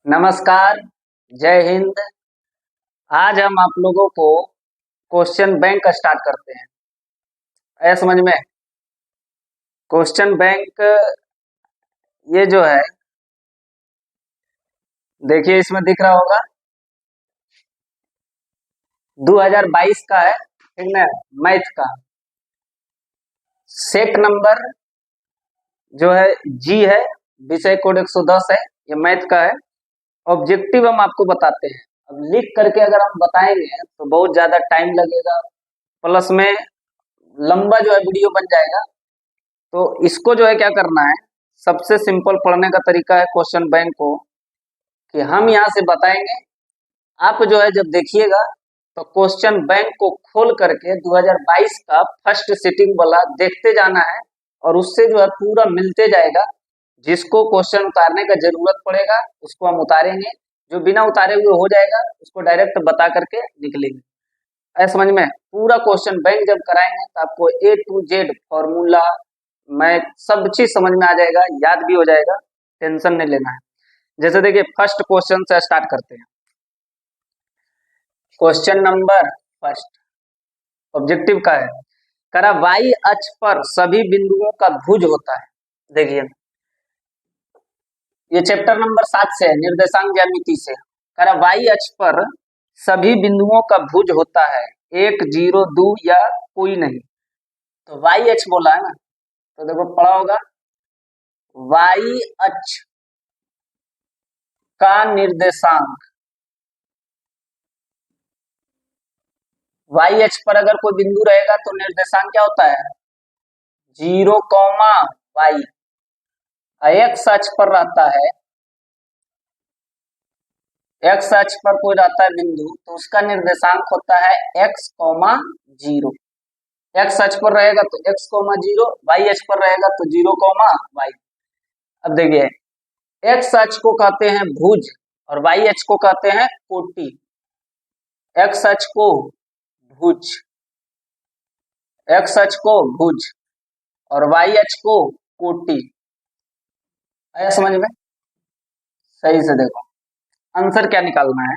नमस्कार। जय हिंद। आज हम आप लोगों को क्वेश्चन बैंक स्टार्ट करते हैं। ऐसा समझ में, क्वेश्चन बैंक ये जो है, देखिए इसमें दिख रहा होगा 2022 का है, ठीक ना। मैथ का सेट नंबर जो है जी है, विषय कोड 110 है, ये मैथ का है। ऑब्जेक्टिव हम आपको बताते हैं। अब लिख करके अगर हम बताएंगे तो बहुत ज्यादा टाइम लगेगा, प्लस में लंबा जो है वीडियो बन जाएगा। तो इसको जो है क्या करना है, सबसे सिंपल पढ़ने का तरीका है क्वेश्चन बैंक को, कि हम यहाँ से बताएंगे, आप जो है जब देखिएगा तो क्वेश्चन बैंक को खोल करके 2022 का फर्स्ट सिटिंग वाला देखते जाना है, और उससे जो है पूरा मिलते जाएगा। जिसको क्वेश्चन उतारने का जरूरत पड़ेगा उसको हम उतारेंगे, जो बिना उतारे हुए हो जाएगा उसको डायरेक्ट बता करके निकलेंगे। ऐसा समझ में, पूरा क्वेश्चन बैंक जब कराएंगे तो आपको A to Z formula math सब चीज समझ में आ जाएगा, याद भी हो जाएगा, टेंशन नहीं लेना है। जैसे देखिए फर्स्ट क्वेश्चन से स्टार्ट करते हैं। क्वेश्चन नंबर फर्स्ट ऑब्जेक्टिव का है, करा वाई अक्ष पर सभी बिंदुओं का भुज होता है। देखिए ये चैप्टर नंबर 7 से है, निर्देशांक ज्यामिति से। करा वाई अक्ष पर सभी बिंदुओं का भुज होता है, 1 0 2 या कोई नहीं। तो वाई अक्ष बोला है ना, तो देखो पढ़ा होगा वाई अक्ष का निर्देशांक, वाई अक्ष पर अगर कोई बिंदु रहेगा तो निर्देशांक क्या होता है, 0 वाई। एक्स अक्ष पर रहता है, एक्स अक्ष पर कोई रहता है बिंदु तो उसका निर्देशांक होता है x, 0। एक्स अक्ष पर रहेगा तो x, 0, वाई अक्ष पर रहेगा तो 0, वाई। अब देखिए एक्स अक्ष को कहते हैं भुज और वाई अक्ष को कहते हैं कोटि। एक्स अक्ष को भुज, एक्स अक्ष को भुज और वाई अक्ष को कोटि। आया समझ में? सही से देखो आंसर क्या निकालना है।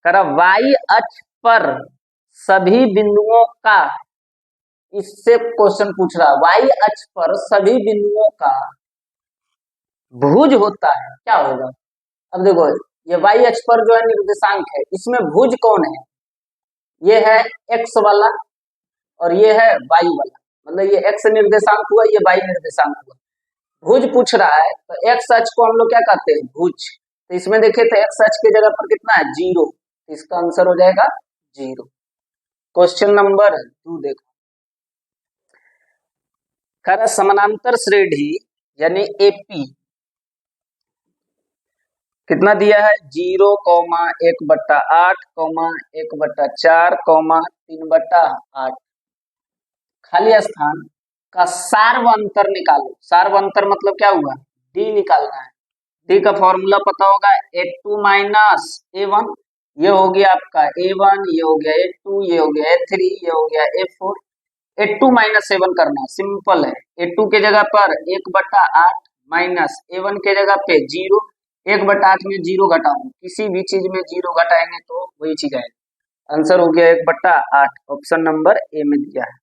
करा वाई अक्ष पर सभी बिंदुओं का, इससे क्वेश्चन पूछ रहा है वाई अक्ष पर सभी बिंदुओं का भुज होता है, क्या होगा। अब देखो ये वाई अक्ष पर जो है निर्देशांक है, इसमें भुज कौन है, ये है एक्स वाला और ये है वाई वाला, मतलब ये एक्स निर्देशांक हुआ, ये वाई निर्देशांक हुआ। भुज पूछ रहा है तो एक्स अक्ष को हम लोग क्या कहते हैं, भुज। तो इसमें देखे तो एक्स अक्ष की जगह पर कितना है, 0, इसका आंसर हो जाएगा 0। क्वेश्चन नंबर 2 देखो, खरा समानांतर श्रेणी यानी एपी कितना दिया है, 0, 1/8, 1/4, 3/8। खाली स्थान का सार्वंतर निकालो। सार्वंतर मतलब क्या हुआ, डी निकालना है। डी का फॉर्मूला पता होगा, A2 माइनस A1, ये हो गया आपका A1, ये हो गया A2, ये हो गया A3, ये हो गया A4। A2 माइनस A1 करना सिंपल है। A2 के जगह पर 1/8 माइनस A1 के जगह पे 0, 1/8 में 0 घटाऊं, किसी भी चीज में 0 घटाएंगे तो वही चीज आएगी। आंसर हो गया 1/8, ऑप्शन नंबर ए में दिया है।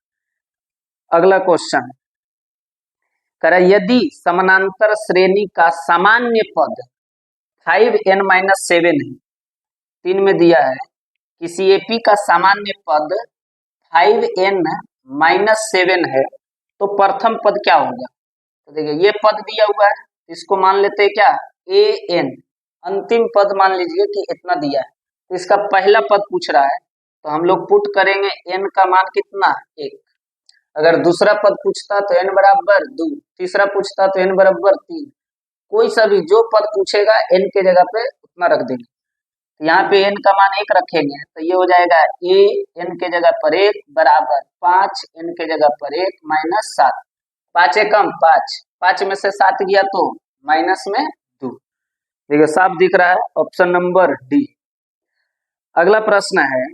अगला क्वेश्चन करा, यदि समानांतर श्रेणी का सामान्य पद 5n-7 है, 3 में दिया है, किसी एपी का सामान्य पद 5n-7 है तो प्रथम पद क्या होगा। तो देखिए ये पद दिया हुआ है, इसको मान लेते हैं क्या, an। अंतिम पद मान लीजिए कि इतना दिया है, तो इसका पहला पद पूछ रहा है तो हम लोग पुट करेंगे n का मान कितना, 1। अगर दूसरा पद पूछता तो n बराबर 2, तीसरा पूछता तो n बराबर 3। कोई सा भी जो पद पूछेगा n के जगह पे उतना रख देंगे। तो यहाँ पे n का मान 1 रखेंगे तो ये हो जाएगा a n के जगह पर 1 बराबर 5, n के जगह पर 1 माइनस 7। 5 एकम 5, 5 में से 7 गया तो माइनस में 2। देखिए साफ दिख रहा है, ऑप्शन नंबर डी। अगला प्रश्न है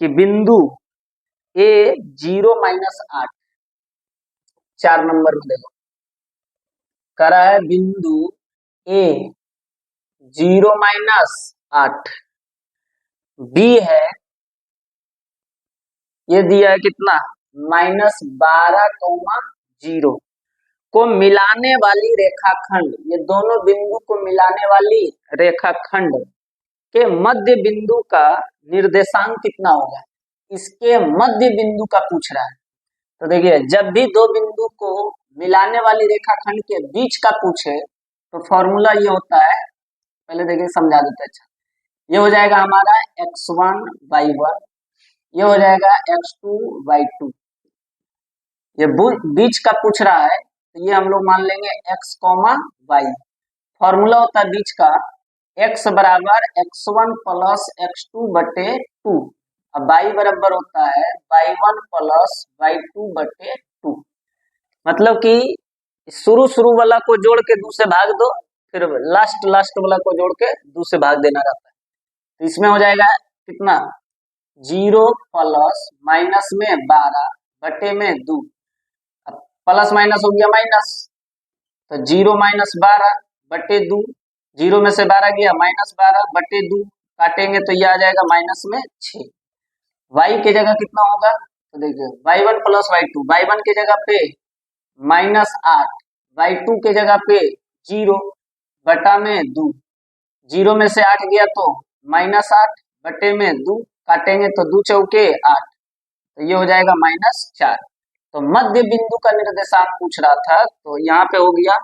कि बिंदु A 0-8, 4 नंबर में देखो करा है बिंदु A 0-8, बी है, ये दिया है कितना, -12,0 को मिलाने वाली रेखाखंड, ये दोनों बिंदु को मिलाने वाली रेखाखंड के मध्य बिंदु का निर्देशांक कितना होगा, इसके मध्य बिंदु का पूछ रहा है। तो देखिए, जब भी दो बिंदु को मिलाने वाली रेखाखंड के बीच का पूछे तो फॉर्मूला ये होता है, पहले देखिए समझा देते हैं। अच्छा, ये हो जाएगा हमारा x1y1, ये हो जाएगा x2y2, ये बीच का पूछ रहा है तो ये हम लोग मान लेंगे x, y। फॉर्मूला होता है बीच का x बराबर x1 प्लस x2 बटे 2, अब y बराबर होता है y1 प्लस y2 बटे 2। मतलब कि शुरू वाला को जोड़ के 2 से भाग दो, फिर लास्ट वाला को जोड़ के 2 से भाग देना रहता है। तो इसमें हो जाएगा कितना, 0 प्लस माइनस में 12 बटे में 2, अब प्लस माइनस हो गया माइनस, तो 0 - 12 बटे 2, 0 में से 12 गया -12 बटे 2, काटेंगे तो ये आ जाएगा माइनस में 6। y के जगह कितना होगा, तो देखिए y1 प्लस y2, y1 के जगह पे -8, y2 के जगह पे 0 बटा में 2, 0 में से 8 गया तो -8 बटे में 2, काटेंगे तो 2 चौके 8, तो ये हो जाएगा -4। तो मध्य बिंदु का निर्देशांक पूछ रहा था, तो यहाँ पे हो गया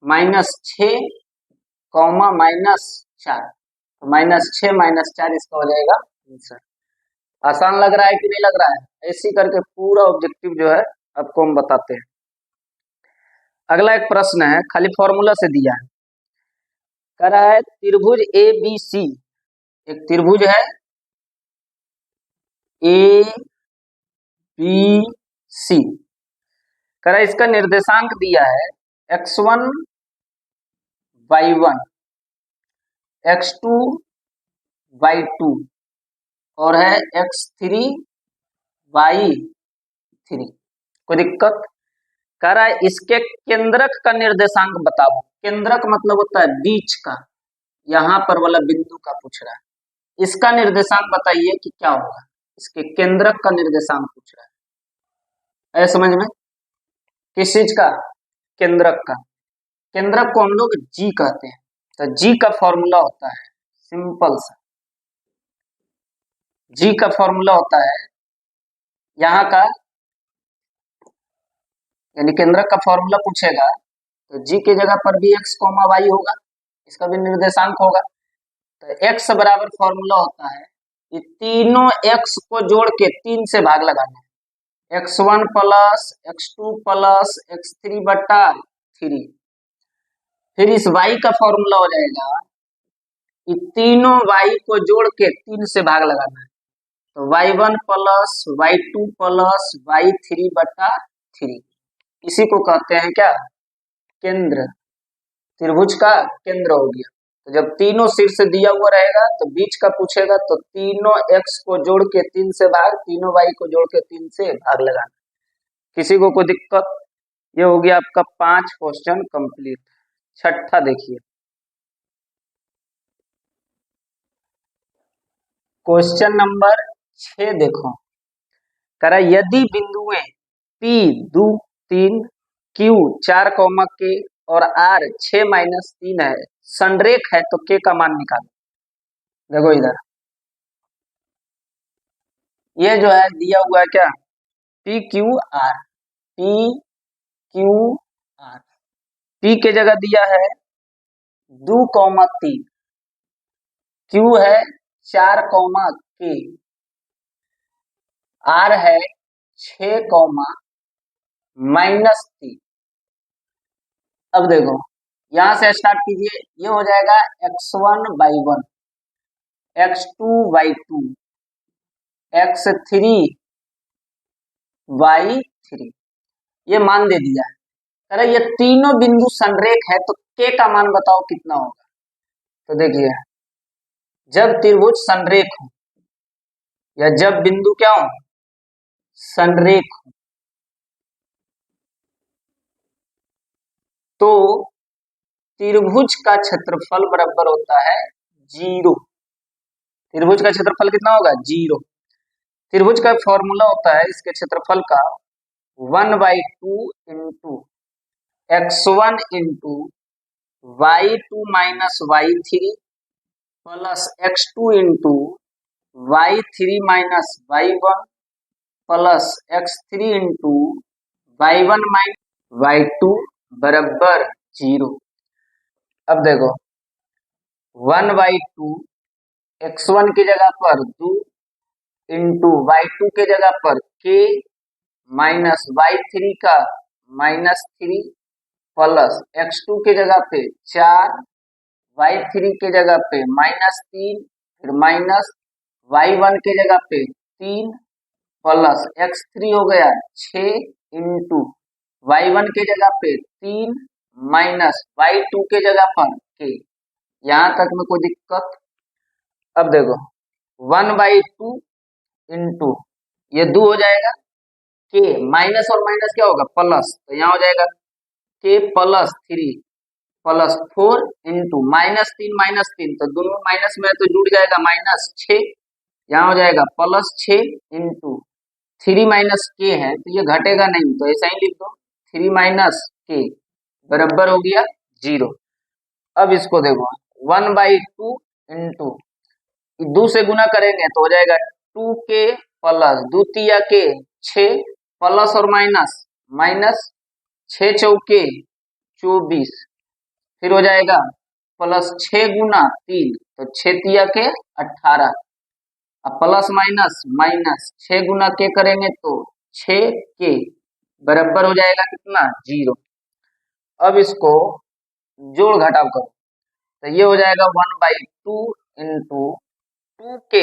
-6, -4, तो -6 - 4 इसका हो जाएगा आंसर। आसान लग रहा है कि नहीं लग रहा है, ऐसी करके पूरा ऑब्जेक्टिव जो है आपको हम बताते हैं। अगला एक प्रश्न है, खाली फॉर्मूला से दिया है, कह रहा है त्रिभुज ABC, एक त्रिभुज है ABC, कह रहा है इसका निर्देशांक दिया है x1 y1, x2 y2 और है x3 y3। कोई दिक्कत, कह रहा है इसके केंद्रक का निर्देशांक बताओ। केंद्रक मतलब होता है बीच का, यहाँ पर वाला बिंदु का पूछ रहा है, इसका निर्देशांक बताइए कि क्या होगा, इसके केंद्रक का निर्देशांक पूछ रहा है। समझ में, किस चीज का, केंद्रक का। केंद्रक को हम लोग जी कहते हैं, तो जी का फॉर्मूला होता है सिंपल सा, जी का फॉर्मूला होता है यहाँ का, यानी केंद्रक का फॉर्मूला पूछेगा तो जी की जगह पर भी x, y होगा, इसका भी निर्देशांक होगा। तो x बराबर फॉर्मूला होता है, ये तीनों x को जोड़ के 3 से भाग लगाना है, x1 plus x2 plus x3 बटा 3। फिर इस y का फॉर्मूला हो जाएगा, ये तीनों y को जोड़ के 3 से भाग लगाना है, तो y1 plus y2 plus y3 बटा 3। इसी को कहते हैं क्या, केंद्र। त्रिभुज का केंद्र हो गया। तो जब तीनों शीर्ष दिया हुआ रहेगा तो बीच का पूछेगा तो तीनों x को जोड़ के 3 से भाग, तीनों y को जोड़ के 3 से भाग लगाना। किसी को कोई दिक्कत, ये हो गया आपका 5 क्वेश्चन कंप्लीट। छठा देखिए, क्वेश्चन नंबर 6 देखो, कह रहा यदि बिंदुएं P 2, 3, Q 4, K और R 6 - 3 है, संरेख है तो K का मान निकालो। देखो इधर ये जो है दिया हुआ है क्या, P Q R, P Q R, P के जगह दिया है 2, 3, Q है 4, K, R है 6, -3। अब देखो यहां से स्टार्ट कीजिए, ये हो जाएगा x1 y1, x2 y2, x3 y3, ये मान दे दिया है। अरे ये तीनों बिंदु संरेख है तो k का मान बताओ कितना होगा। तो देखिए जब त्रिभुज संरेख हो या जब बिंदु क्या हो, संरेख हो, तो त्रिभुज का क्षेत्रफल बराबर होता है 0। त्रिभुज का क्षेत्रफल कितना होगा 0। त्रिभुज का फॉर्मूला होता है इसके क्षेत्रफल का 1/2 into x1 into y2 minus y3 plus x2 into y3 minus y1 plus x3 into y1 minus y2 बराबर 0। अब देखो 1/2 x1 की जगह पर 2 इंटू y2 के जगह पर k माइनस y3 का -3 प्लस x2 के जगह पे 4 y3 के जगह पे -3 फिर माइनस y1 के जगह पे 3 प्लस x3 हो गया 6 इंटू y1 के जगह पे 3 माइनस y2 के जगह पर k। यहाँ तक में कोई दिक्कत? अब देखो 1/2 इंटू ये 2 हो जाएगा k माइनस और माइनस क्या होगा प्लस, तो यहाँ हो जाएगा k प्लस 3 प्लस 4 इंटू -3 तो दोनों माइनस में तो जुड़ जाएगा -6, यहाँ हो जाएगा +6 इंटू 3 माइनस k है तो ये घटेगा नहीं तो ऐसा ही लिख दो 3 माइनस k बराबर हो गया 0। अब इसको देखो 1/2 इंटू 2 से गुना करेंगे तो हो जाएगा 2k प्लस 2 तिया k 6 प्लस और माइनस माइनस 6 चौके 24 फिर हो जाएगा प्लस 6 गुना 3 तो 6 तिया के 18 अब प्लस माइनस माइनस 6 गुना के करेंगे तो 6 के बराबर हो जाएगा कितना 0। अब इसको जोड़ घटाव करो तो ये हो जाएगा 1/2 इंटू 2k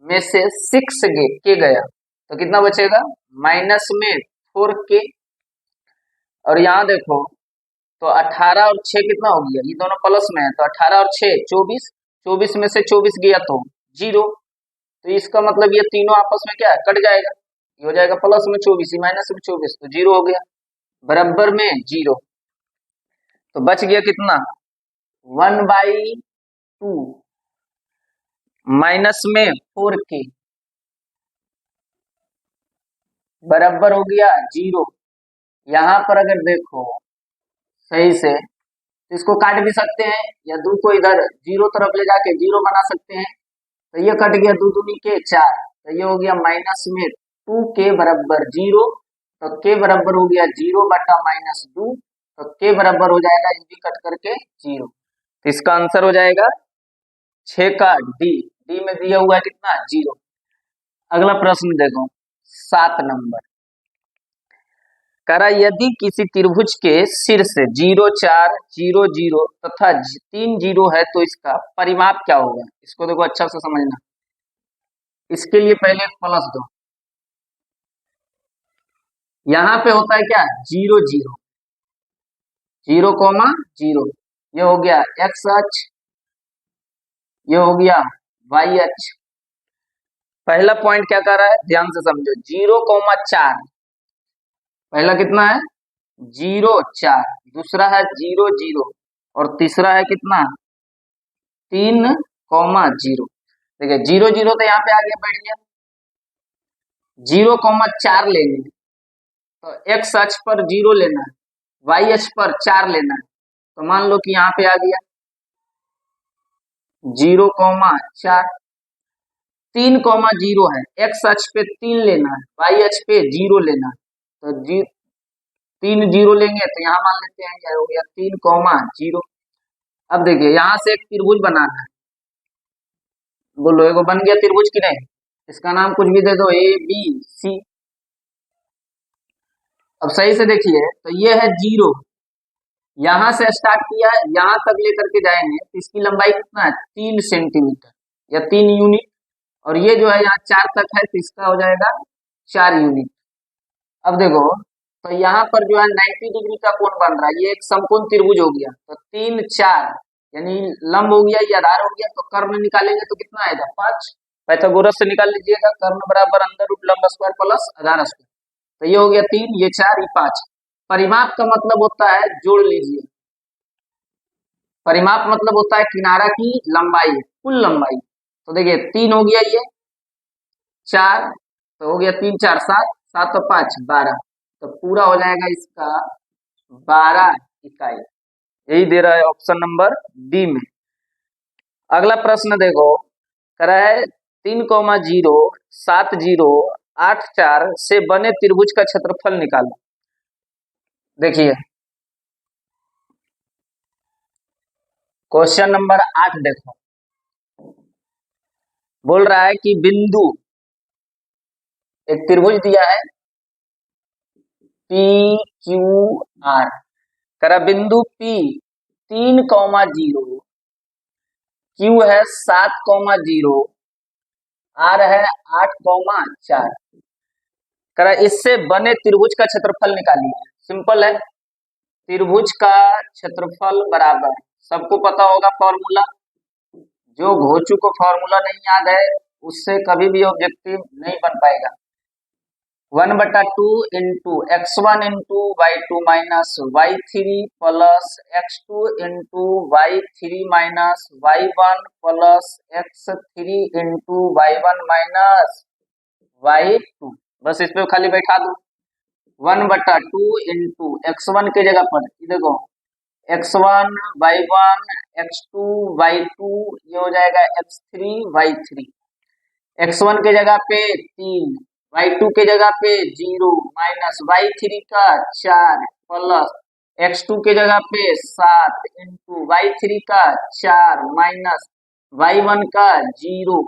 में से 6 के गया तो कितना बचेगा माइनस में 4k। और यहाँ देखो तो 18 और 6 कितना हो गया, ये दोनों प्लस में है तो 18 और 6 24, 24 में से 24 गया तो 0, तो इसका मतलब ये तीनों आपस में क्या है कट जाएगा, ये हो जाएगा प्लस में 24 माइनस में 24 तो 0 हो गया बराबर में 0। तो बच गया कितना 1/2 माइनस में 4k बराबर हो गया 0। यहाँ पर अगर देखो सही से तो इसको काट भी सकते हैं या 2 को इधर 0 तरफ ले जाके 0 बना सकते हैं तो ये कट गया 2 दूनी के 4 तो ये हो गया माइनस में 2k बराबर 0 तो k बराबर हो गया 0/-2 तो k बराबर हो जाएगा ये भी कट करके 0। तो इसका आंसर हो जाएगा 6 का डी में दिया हुआ है कितना 0। अगला प्रश्न देखो 7 नंबर करा यदि किसी त्रिभुज के शीर्ष 0 4 0 0 तथा 3 0 है तो इसका परिमाप क्या होगा। इसको देखो अच्छा से समझना, इसके लिए पहले प्लस दो, यहाँ पे होता है क्या 0 0 0,0 ये हो गया x अक्ष, ये हो गया y अक्ष। पहला पॉइंट क्या कर रहा है ध्यान से समझो 0,4 पहला कितना है 0 4, दूसरा है 0 0 और तीसरा है कितना 3,0। देखिए 0 0 तो यहाँ पे आ गया बैठ गया, 0,4 लेंगे तो x अक्ष पर 0 लेना है, y अक्ष पर 4 लेना है तो मान लो कि यहाँ पे आ गया 0,4, 3,0 है, x अक्ष पे 3 लेना है, y अक्ष पे 0 लेना है तो 3 0 लेंगे तो यहाँ मान लेते हैं क्या हो गया 3,0। अब देखिए यहाँ से एक त्रिभुज बनाना है, बोलो एगो बन गया त्रिभुज की नहीं, इसका नाम कुछ भी दे दो ए बी सी। अब सही से देखिए तो ये है 0, यहां से स्टार्ट किया है यहां तक लेकर के जाएंगे तो इसकी लंबाई कितना है 3 सेंटीमीटर या 3 यूनिट और ये जो है यहाँ 4 तक है तो इसका हो जाएगा 4 यूनिट। अब देखो तो यहाँ पर जो है 90 डिग्री का कोण बन रहा है, ये एक समकोण त्रिभुज हो गया तो 3 4 यानी लंब हो गया या आधार हो गया तो कर्ण निकालेंगे तो कितना आएगा 5, पाइथागोरस से निकाल लीजिएगा कर्ण बराबर अंडर रूट लंब स्क्वायर प्लस आधार स्क्वायर तो ये हो गया 3 ये 4 ये 5। परिमाप का मतलब होता है जोड़ लीजिए, परिमाप मतलब होता है किनारा की लंबाई, कुल लंबाई। तो देखिए 3 हो गया, ये 4 तो हो गया, 3 4 7, 7 और 5 12, तो पूरा हो जाएगा इसका 12 इकाई। यही दे रहा है ऑप्शन नंबर बी में। अगला प्रश्न देखो, कह रहा है 3,0 7 0 8 4 से बने त्रिभुज का क्षेत्रफल निकालो। देखिए क्वेश्चन नंबर 8 देखो, बोल रहा है कि बिंदु, एक त्रिभुज दिया है पी क्यू आर, करा बिंदु पी 3,0, क्यू है 7,0, आर है 8,4, करा इससे बने त्रिभुज का क्षेत्रफल निकालिए। सिंपल है, त्रिभुज का क्षेत्रफल बराबर, सबको पता होगा फॉर्मूला, जो घोचू को फॉर्मूला नहीं याद है उससे कभी भी ऑब्जेक्टिव नहीं बन पाएगा। 1/2 into x1 into y2 minus y3 plus x2 into y3 minus y1 plus x3 into y1 minus y2। बस इस पे खाली बैठा दो। 1/2 इंटू x1 के जगह पर देखो x1 y1 x2 y2, ये हो जाएगा x3 y3। x1 के जगह पे 3, y2 के जगह पे 0 माइनस y3 का 4 प्लस x2 के जगह पे 7 इंटू y3 का 4 माइनस y1 का 0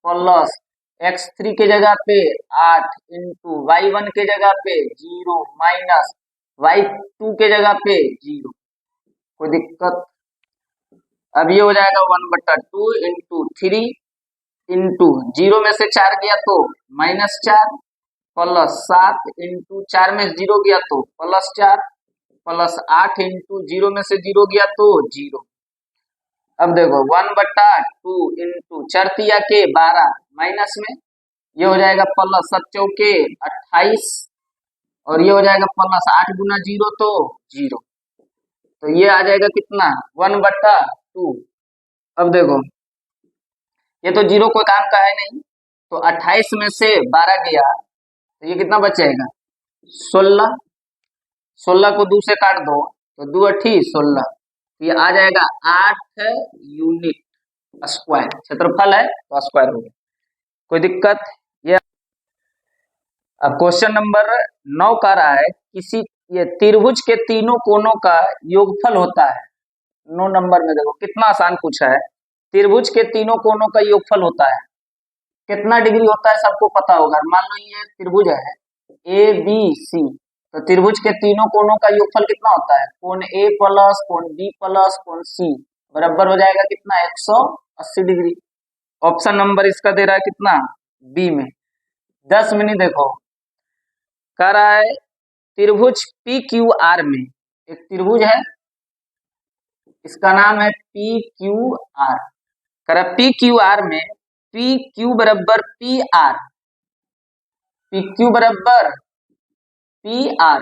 प्लस x3 के जगह पे 8 इंटू y1 के जगह पे 0 माइनस y2 के जगह पे 0। कोई दिक्कत? अब ये हो जाएगा 1/2 इंटू 3 इंटू 0 में से 4 गया तो -4 प्लस 7 इंटू 4 में 0 गया तो +4 प्लस 8 इंटू 0 में से 0 गया तो 0। अब देखो 1/2 इंटू 4 तिया के 12 माइनस में, ये हो जाएगा प्लस 7 चौके 28 और ये हो जाएगा प्लस 8 गुना 0 तो 0, तो ये आ जाएगा कितना 1/2। अब देखो ये तो 0 कोई काम का है नहीं, तो 28 में से 12 गया तो ये कितना बच जाएगा 16, 16 को 2 से काट दो तो 2 8 16, ये आ जाएगा 8 यूनिट स्क्वायर। क्षेत्रफल है तो स्क्वायर हो गया। कोई दिक्कत? ये अब क्वेश्चन नंबर 9 का रहा है किसी ये त्रिभुज के तीनों कोनों का योगफल होता है। 9 नंबर में देखो कितना आसान पूछा है, त्रिभुज के तीनों कोनों का योगफल होता है, कितना डिग्री होता है सबको पता होगा। मान लो ये त्रिभुज है ए बी सी, तो त्रिभुज के तीनों कोनों का योगफल कितना होता है, कोण ए प्लस कोण बी प्लस कोण सी बराबर हो जाएगा कितना 180 डिग्री। ऑप्शन नंबर इसका दे रहा है कितना बी में। 10 मिनट देखो, कह रहा है त्रिभुज पी क्यू आर में, एक त्रिभुज है इसका नाम है पी क्यू आर, कह रहा पी क्यू आर में पी क्यू बराबर पी आर, पी क्यू बराबर पी आर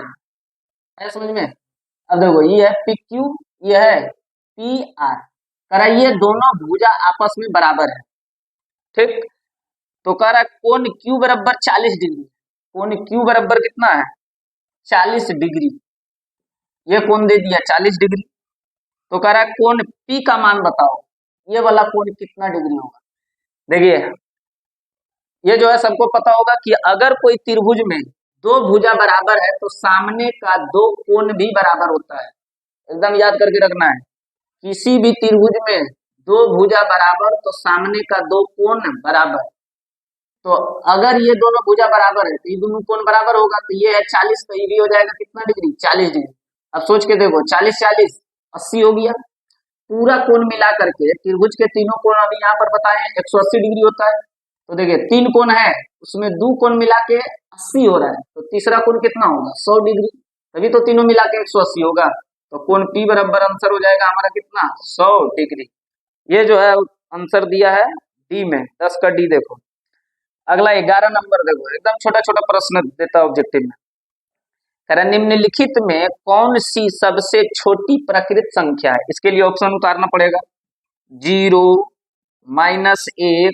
है समझ में। अब देखो ये है पी क्यू, ये है पी आर, कह रहा ये दोनों भुजा आपस में बराबर है, ठीक। तो कह रहा कोण क्यू बराबर 40 डिग्री, कोण क्यू बराबर कितना है 40 डिग्री, ये कोण दे दिया 40 डिग्री। तो कह रहा कोण पी का मान बताओ, ये वाला कोण कितना डिग्री होगा। देखिए ये जो है सबको पता होगा कि अगर कोई त्रिभुज में दो भुजा बराबर है तो सामने का दो कोण भी बराबर होता है, एकदम याद करके रखना है। किसी भी त्रिभुज में दो भुजा बराबर तो सामने का दो कोण बराबर, तो अगर ये दोनों भुजा बराबर है तो ये दोनों कोण बराबर होगा, तो ये है 40 तो ये भी हो जाएगा कितना डिग्री 40 डिग्री। अब सोच के देखो 40 40 80 हो गया, पूरा कोण मिला करके त्रिभुज के तीनों कोण अभी यहाँ पर बताए 180 डिग्री होता है। तो देखिए 3 कोण है उसमें 2 कोण मिला के 80 हो रहा है, तो तीसरा कोण कितना होगा 100 डिग्री, तभी तो तीनों मिला के 180 होगा। तो कोण पी बराबर आंसर हो जाएगा हमारा कितना 100 डिग्री। ये जो है आंसर दिया है डी में, 10 का डी। देखो अगला 11 नंबर देखो, एकदम छोटा छोटा प्रश्न देता है ऑब्जेक्टिव में। कह रहा निम्नलिखित में कौन सी सबसे छोटी प्रकृत संख्या है। इसके लिए ऑप्शन उतारना पड़ेगा। 0, -1,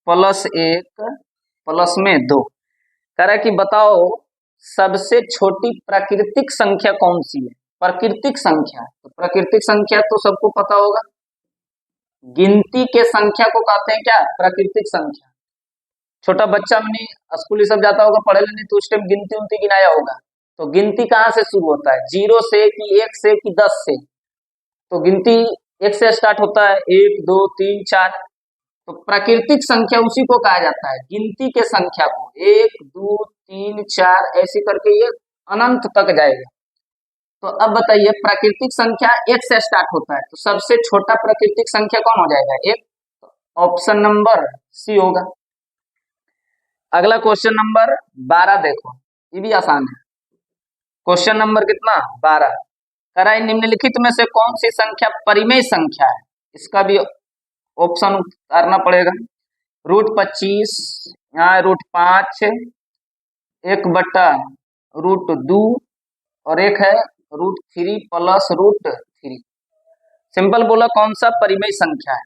+1, प्लस में 2। कह रहा है कि बताओ सबसे छोटी प्राकृतिक संख्या कौन सी है। प्राकृतिक संख्या, तो प्राकृतिक संख्या तो सबको पता होगा, गिनती के संख्या को कहते हैं क्या, प्राकृतिक संख्या। छोटा बच्चा मैंने स्कूल सब जाता होगा पढ़े नहीं, तो उस टाइम गिनती उनती गिनाया होगा। तो गिनती कहाँ से शुरू होता है, 0 से कि 1 से कि 10 से। तो गिनती 1 से स्टार्ट होता है, 1 2 3 4। तो प्राकृतिक संख्या उसी को कहा जाता है, गिनती के संख्या को, 1 2 3 4 ऐसे करके ये अनंत तक जाएगा। तो अब बताइए प्राकृतिक संख्या 1 से स्टार्ट होता है, तो सबसे छोटा प्राकृतिक संख्या कौन हो जाएगा, 1। ऑप्शन नंबर सी होगा। अगला क्वेश्चन नंबर 12 देखो, ये भी आसान है। क्वेश्चन नंबर कितना, 12। कह रहा है निम्नलिखित में से कौन सी संख्या परिमेय संख्या है। इसका भी ऑप्शन उतारना पड़ेगा। √25, यहाँ √5, 1/√2 और एक है √3 + √3। सिंपल बोला कौन सा परिमेय संख्या है,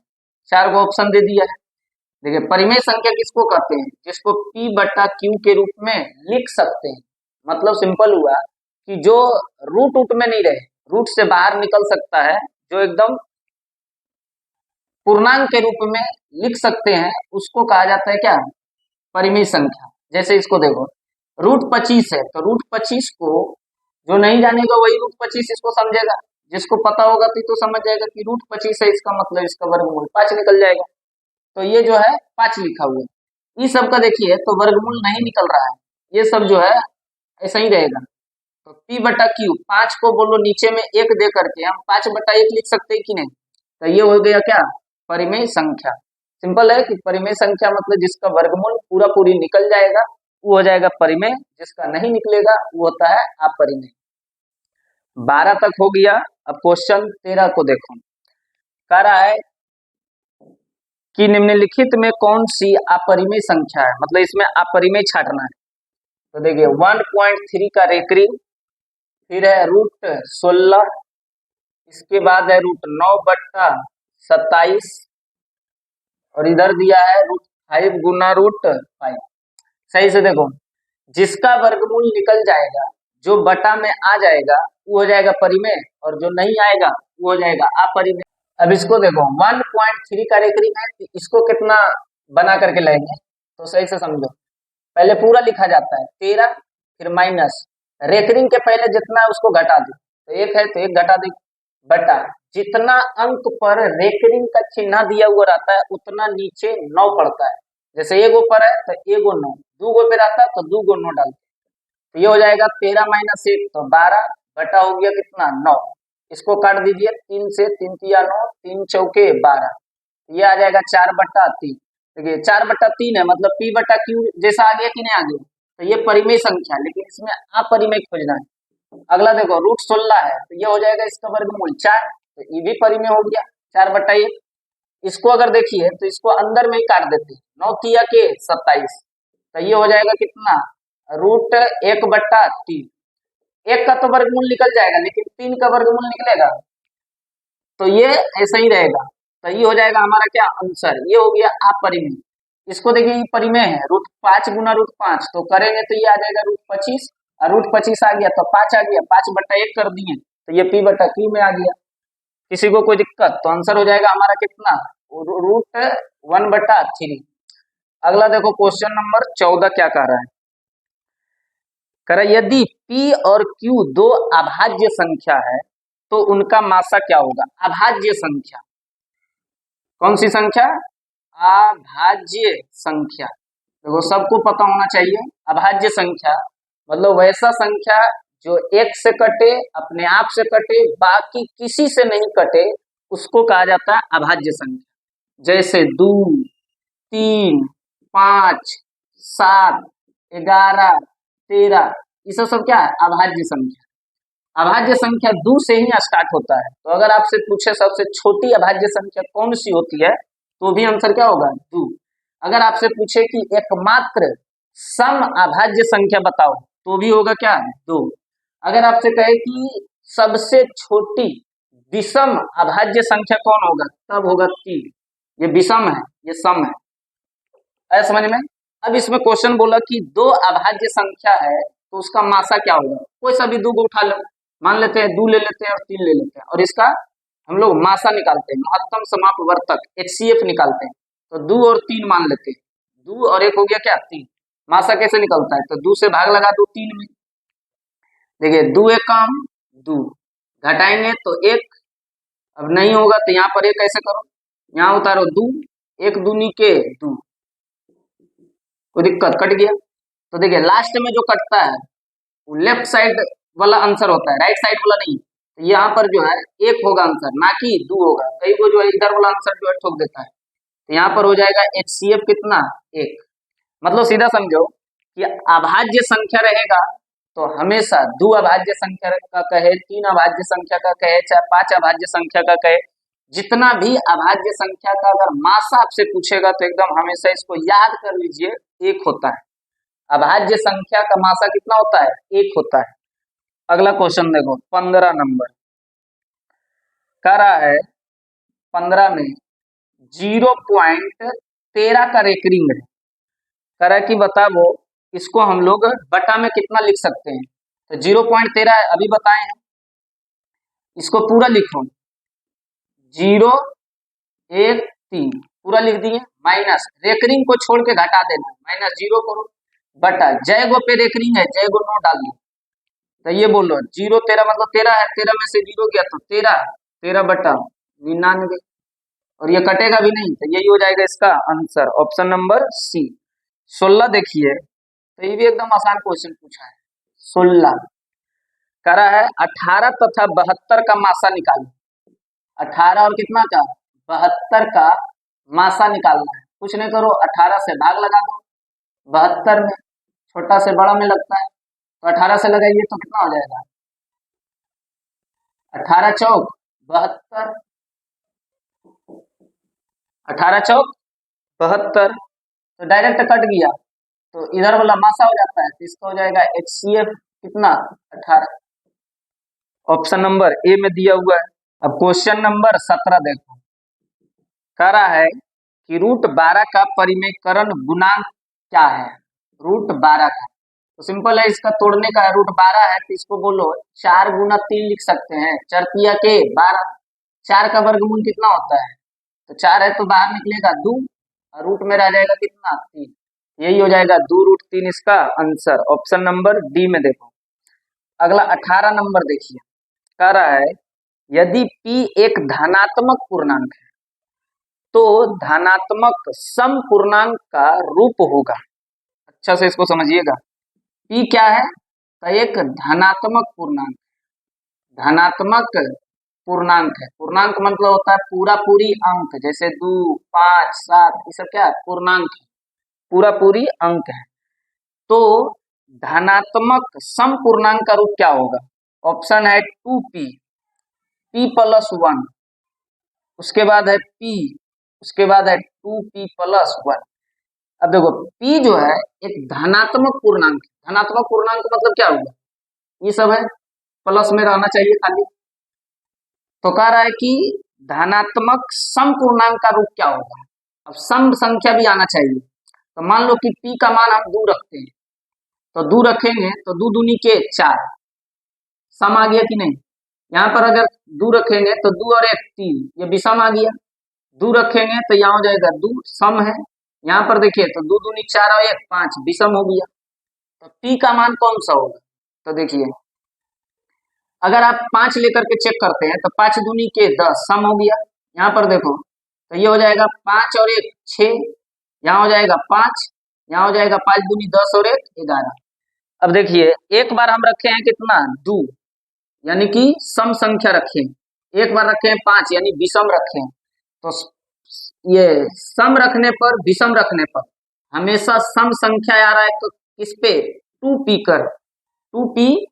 4 को ऑप्शन दे दिया है। देखिए परिमेय संख्या किसको कहते हैं, जिसको P/Q के रूप में लिख सकते हैं। मतलब सिंपल हुआ कि जो रूट में नहीं रहे, रूट से बाहर निकल सकता है, जो एकदम पूर्णांक के रूप में लिख सकते हैं, उसको कहा जाता है क्या, परिमेय संख्या। जैसे इसको देखो √25 है, तो √25 को जो नहीं जानेगा वही √25 इसको समझेगा, जिसको पता होगा तो समझ जाएगा कि √25 है, इसका मतलब इसका वर्गमूल 5 निकल जाएगा। तो ये जो है 5 लिखा हुआ है। ये सब का देखिए तो वर्गमूल नहीं निकल रहा है, ये सब जो है ऐसा ही रहेगा। तो P/Q 5 को बोलो नीचे में 1 दे करके हम 5/1 लिख सकते हैं कि नहीं। तो ये हो गया क्या, परिमेय संख्या। सिंपल है कि परिमेय संख्या मतलब जिसका वर्गमूल पूरा पूरी निकल जाएगा वो हो जाएगा परिमेय, जिसका नहीं निकलेगा वो होता है अपरिमेय। 12 तक हो गया। अब क्वेश्चन 13 को देखो, कह रहा है कि निम्नलिखित में कौन सी अपरिमेय संख्या है, मतलब इसमें अपरिमेय छाटना है। तो देखिए 1.3 का रेकरिंग, फिर है √16, इसके बाद है √9/27 और इधर दिया है √5 गुना √5। सही से देखो, जिसका वर्गमूल निकल जाएगा, जो बटा में आ जाएगा वो हो जाएगा परिमेय, और जो नहीं आएगा वो हो जाएगा अपरिमेय। अब इसको देखो 1.3 का रेकरिंग है, इसको कितना बना करके लाएंगे, तो सही से समझो। पहले पूरा लिखा जाता है 13, फिर माइनस, रेकरिंग के पहले जितना है उसको घटा दो, तो 1 है तो 1 घटा दो, बटा जितना अंक पर रेकरिंग का चिन्ह दिया हुआ रहता है उतना नीचे 9 पड़ता है। जैसे 1 पर है तो 1 9, 2 पे रहता है तो 2 9 डालते, तो ये हो जाएगा 13 - 1 तो 12, बटा हो गया कितना 9। इसको काट दीजिए, 3 से 3 तिया 9, 3 चौके 12, ये आ जाएगा 4/3। देखिए 4/3 है, मतलब P/Q जैसा आ गया कि नहीं आ गया, तो ये परिमेय संख्या, लेकिन इसमें अपरिमेय खोजना है। अगला देखो √16 है, तो ये हो जाएगा इसका वर्गमूल 4, तो ये भी परिमेय हो गया 4/1। इसको अगर देखिए तो इसको अंदर में ही काट देते हैं, 9 तिया के 27, तो ये हो जाएगा कितना √1/3। 1 का तो वर्गमूल निकल जाएगा, लेकिन 3 का वर्गमूल निकलेगा, तो ये ऐसा ही रहेगा। तो ये हो जाएगा हमारा क्या आंसर, ये हो गया अपरिमेय। इसको देखिए ये परिमेय है, √5 गुना √5, तो करेंगे तो ये आ जाएगा √25, और √25 आ गया तो 5 आ गया, 5/1 कर दिए तो ये P/Q में आ गया। किसी को कोई दिक्कत, तो आंसर हो जाएगा हमारा कितना, √1/3। अगला देखो क्वेश्चन नंबर 14 क्या कह रहा है, कह रहा है यदि P और Q दो अभाज्य संख्या है तो उनका मासा क्या होगा। अभाज्य संख्या, कौन सी संख्या, अभाज्य संख्या। देखो सबको पता होना चाहिए, अभाज्य संख्या मतलब वैसा संख्या जो 1 से कटे, अपने आप से कटे, बाकी किसी से नहीं कटे, उसको कहा जाता है अभाज्य संख्या। जैसे 2 3 5 7 11 13, ये सब क्या है, अभाज्य संख्या। अभाज्य संख्या 2 से ही स्टार्ट होता है। तो अगर आपसे पूछे सबसे छोटी अभाज्य संख्या कौन सी होती है, तो भी आंसर क्या होगा, 2। अगर आपसे पूछे कि एकमात्र सम अभाज्य संख्या बताओ, तो भी होगा क्या 2। अगर आपसे कहे कि सबसे छोटी विषम अभाज्य संख्या कौन होगा, तब होगा 3। ये विषम है, ये सम है। आया समझ में? अब इसमें क्वेश्चन बोला कि 2 अभाज्य संख्या है तो उसका मासा क्या होगा। कोई सा भी 2 को उठा लो, मान लेते हैं 2 ले लेते हैं और 3 ले लेते हैं, और इसका हम लोग मासा निकालते हैं, महत्तम समापवर्तक HCF निकालते हैं। तो 2 और 3 मान लेते हैं, 2 और 1 हो गया क्या 3। मासा कैसे निकलता है, तो 2 से भाग लगा दो 3 में। देखिए 2 एक काम 2, घटाएंगे तो 1, अब नहीं होगा तो यहाँ पर 1 कैसे करो, यहाँ उतारो 2, 1 दूनी के 2, कोई दिक्कत, कट गया। तो देखिए लास्ट में जो कटता है वो लेफ्ट साइड वाला आंसर होता है, राइट साइड वाला नहीं। तो यहाँ पर जो है 1 होगा आंसर, ना कि 2 होगा। कई को जो है इधर वाला आंसर जो है ठोक देता है। तो यहाँ पर हो जाएगा HCF कितना 1। मतलब सीधा समझो कि अभाज्य संख्या रहेगा तो हमेशा 2 अभाज्य संख्या का कहे, 3 अभाज्य संख्या का कहे, चाहे 5 अभाज्य संख्या का कहे, जितना भी अभाज्य संख्या का अगर मासा आपसे पूछेगा तो एकदम हमेशा इसको याद कर लीजिए 1 होता है। अभाज्य संख्या का मासा कितना होता है 1 होता है। अगला क्वेश्चन देखो 15 नंबर कह रहा है, 15 में 0.13 का रेकरिंग है। कह रहा है कि बताओ इसको हम लोग बटा में कितना लिख सकते हैं। तो 0.13 है, अभी बताए हैं, इसको पूरा लिखो 013 पूरा लिख दिए, माइनस रेकरिंग को छोड़ के घटा देना, -0 करो, बटा जय गो पे रेकरिंग है, जय गो 9 डाल दो। तो ये बोलो 013 मतलब 13 है, 13 में से 0 गया तो 13 बटा 99, और ये कटेगा भी नहीं, तो यही हो जाएगा इसका आंसर, ऑप्शन नंबर सी। 16 देखिए, तो ये भी एकदम आसान क्वेश्चन पूछा है। 16 कह रहा है 18 तथा 72 का मासा निकालो। 18 और कितना का 72 का मासा निकालना है। कुछ नहीं करो, 18 से भाग लगा दो, 72 में छोटा से बड़ा में लगता है, तो 18 से लगाइए तो कितना हो जाएगा 18 चौक 72, 18 चौक 72, तो डायरेक्ट कट गया, तो इधर वाला मासा हो जाता है, तो इसका हो जाएगा HCF कितना 18, ऑप्शन नंबर ए में दिया हुआ है। अब क्वेश्चन नंबर 17 देखो, कह रहा है कि √12 का परिमेयकरण गुणांक क्या है। √12 का तो सिंपल है, इसका तोड़ने का है, √12 है तो इसको बोलो 4 गुना 3 लिख सकते हैं, 4 तिया के 12, 4 का वर्गमूल कितना होता है, तो 4 है तो बाहर निकलेगा 2, और रूट में रह जाएगा कितना 3, यही हो जाएगा 2√3 इसका आंसर, ऑप्शन नंबर डी में देखो। अगला 18 नंबर देखिए, कह रहा है यदि P एक धनात्मक पूर्णांक है तो धनात्मक सम पूर्णांक का रूप होगा। अच्छा से इसको समझिएगा, P क्या है, तो एक धनात्मक पूर्णांक, धनात्मक पूर्णांक है। पूर्णांक मतलब होता है पूरा पूरी अंक, जैसे 2, 5, 7 ये सब क्या है पूर्णांक है, पूरा पूरी अंक है। तो धनात्मक सम पूर्णांक का रूप क्या होगा, ऑप्शन है 2P, P+1, उसके बाद है P, उसके बाद है 2P+1। अब देखो P जो है एक धनात्मक पूर्णांक, धनात्मक पूर्णांक मतलब क्या होगा, ये सब है प्लस में रहना चाहिए खाली। तो कह रहा है कि धनात्मक सम पूर्णांक का रूप क्या होगा। अब सम संख्या भी आना चाहिए, तो मान लो कि P का मान हम 2 रखते हैं, तो 2 रखेंगे तो 2 दूनी के 4, सम आ गया कि नहीं। यहाँ पर अगर 2 रखेंगे तो 2 और 1 3, ये भी सम आ गया। 2 रखेंगे तो यहाँ हो जाएगा 2 सम है, यहाँ पर देखिए तो 2 दूनी 4 और 1 5 विषम हो गया। तो P का मान कौन सा होगा, तो देखिए अगर आप 5 लेकर के चेक करते हैं तो 5 दूनी के 10 सम हो गया। यहाँ पर देखो तो ये हो जाएगा 5 और 1 6, यहाँ हो जाएगा 5, यहाँ हो जाएगा 5 दूनी 10 और 1 11। अब देखिए एक बार हम रखे हैं कितना 2, यानी कि सम संख्या रखें, एक बार रखे हैं 5 यानी विषम रखें। तो ये सम रखने पर विषम रखने पर हमेशा सम संख्या आ रहा है, तो किस पे 2P कर 2P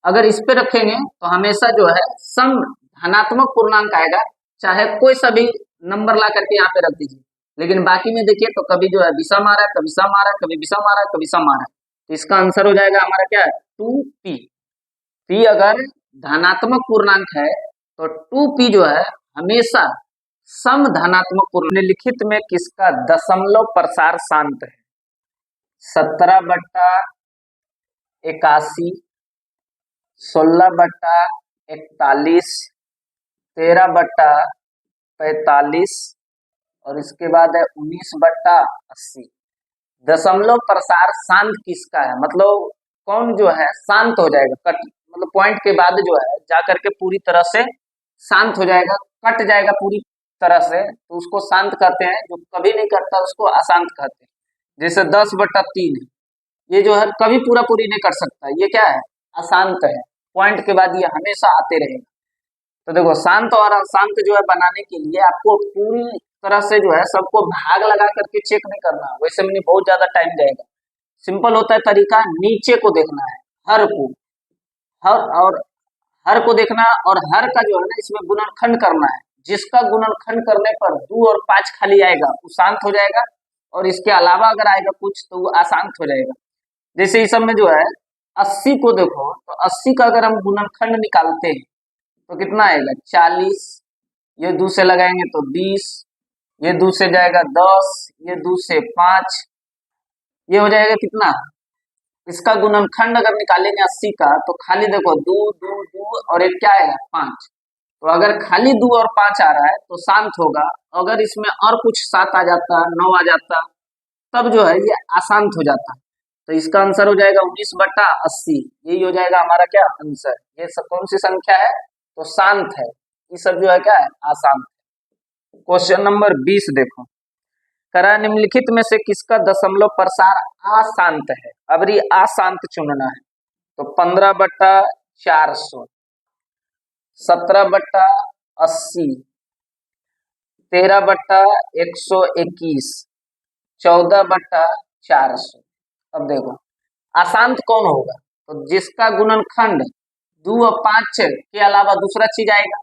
अगर इस पे रखेंगे तो हमेशा जो है सम धनात्मक पूर्णांक आएगा, चाहे कोई सा भी नंबर ला करके यहाँ पे रख दीजिए। लेकिन बाकी में देखिए तो कभी जो है विषम आ रहा है, कभी सम आ रहा है, कभी विषम आ रहा है, कभी सम आ रहा है। तो इसका आंसर हो जाएगा हमारा क्या, 2p। p अगर धनात्मक पूर्णांक है तो 2p जो है हमेशा सम धनात्मक पूर्ण। निम्नलिखित में किसका दशमलव प्रसार शांत है? 17/81, 16/41, 13/45 और इसके बाद है 19/80। दशमलव प्रसार शांत किसका है? मतलब कौन जो है शांत हो जाएगा, कट मतलब पॉइंट के बाद जो है जाकर के पूरी तरह से शांत हो जाएगा, कट जाएगा पूरी तरह से, तो उसको शांत कहते हैं। जो कभी नहीं कटता उसको अशांत कहते हैं। जैसे 10/3 ये जो है कभी पूरा पूरी नहीं कर सकता, ये क्या है, अशांत है। पॉइंट के बाद ये हमेशा आते रहेगा। तो देखो शांत और अशांत जो है बनाने के लिए आपको पूरी तरह से जो है सबको भाग लगा करके चेक नहीं करना, वैसे में बहुत ज्यादा टाइम जाएगा। सिंपल होता है तरीका, नीचे को देखना है, हर को, हर और हर को देखना, और हर का जो है ना इसमें गुणनखंड करना है। जिसका गुणनखंड करने पर 2 और 5 खाली आएगा वो शांत हो जाएगा, और इसके अलावा अगर आएगा कुछ तो वो अशांत हो जाएगा। जैसे इस सब में जो है 80 को देखो, तो 80 का अगर हम गुणनखंड निकालते हैं तो कितना आएगा, 40, ये 2 से लगाएंगे तो 20, ये 2 से जाएगा 10, ये 2 से 5, ये हो जाएगा कितना। इसका गुणनखंड अगर निकालेंगे 80 का तो खाली देखो 2 2 2 और एक क्या आएगा 5। तो अगर खाली 2 और 5 आ रहा है तो शांत होगा। अगर इसमें और कुछ 7 आ जाता, 9 आ जाता, तब जो है ये अशांत हो जाता। तो इसका आंसर हो जाएगा 19/80। यही हो जाएगा हमारा क्या आंसर। ये सब कौन सी संख्या है, तो शांत है। ये सब जो है क्या है, अशांत। क्वेश्चन नंबर 20 देखो, करा निम्नलिखित में से किसका दशमलव प्रसार अशांत है? अब ये अशांत चुनना है। तो 15/400, 17/80, 13/121, 14/400। अब देखो अशांत कौन होगा, तो जिसका गुणनखंड 2 और 5 के अलावा दूसरा चीज आएगा।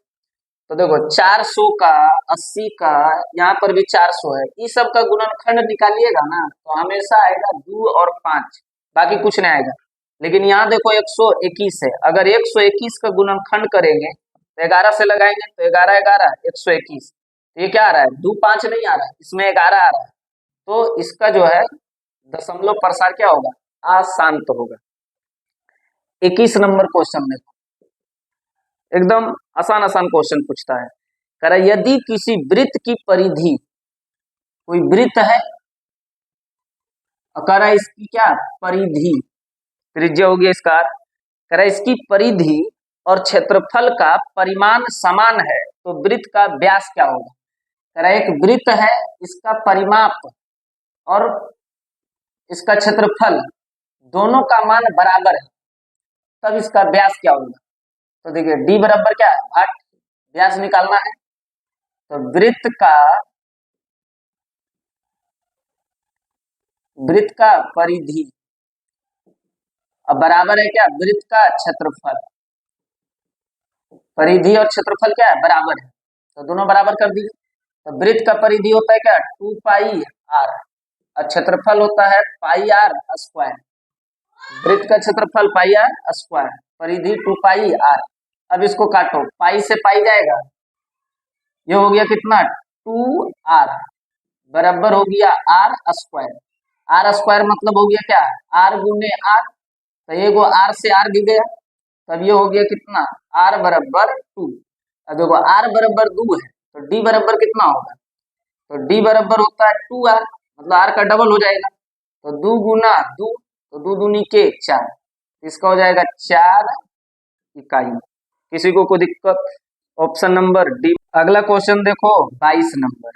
तो देखो 400 का, 80 का, यहाँ पर भी 400 है, इस सब का गुणनखंड निकालिएगा ना तो हमेशा आएगा 2 और 5, बाकी कुछ नहीं आएगा। लेकिन यहाँ देखो 121 है, अगर 121 का गुणनखंड करेंगे तो 11 से लगाएंगे तो 11 11 121, ये क्या आ रहा है, 2 5 नहीं आ रहा है, इसमें 11 आ रहा है। तो इसका जो है दशमलव प्रसार क्या होगा, अशांत होगा। 21 नंबर क्वेश्चन में एकदम आसान आसान क्वेश्चन पूछता है, कह रहा यदि किसी वृत्त की परिधि, कोई वृत्त है और कह रहा इसकी क्या परिधि, त्रिज्या होगी इसका, कह रहा इसकी परिधि और क्षेत्रफल का परिमाण समान है तो वृत्त का व्यास क्या होगा। कह रहा एक वृत्त है, इसका परिमाप और इसका क्षेत्रफल दोनों का मान बराबर है, तब इसका व्यास क्या होगा। तो देखिए d बराबर क्या है 8, व्यास निकालना है। तो वृत्त का परिधि अब बराबर है क्या, वृत्त का क्षेत्रफल। परिधि और क्षेत्रफल क्या है, बराबर है, तो दोनों बराबर कर दीजिए। तो वृत्त का परिधि होता है क्या 2πr और क्षेत्रफल होता है πr²। वृत्त का क्षेत्रफल πr², परिधि 2πr। अब इसको काटो, पाई से पाई जाएगा, ये हो गया कितना 2r बराबर हो गया r²। r² मतलब हो गया क्या, r गुने r, तो ये वो r से r भी गया, तब ये हो गया कितना r बराबर 2। अब देखो r बराबर 2 है तो d बराबर कितना होगा, तो d बराबर होता है 2r, मतलब r का डबल हो जाएगा। तो 2 गुना 2, तो 2 दूनी के 4, इसका हो जाएगा 4 इकाई। किसी को कोई दिक्कत, ऑप्शन नंबर डी। अगला क्वेश्चन देखो 22 नंबर,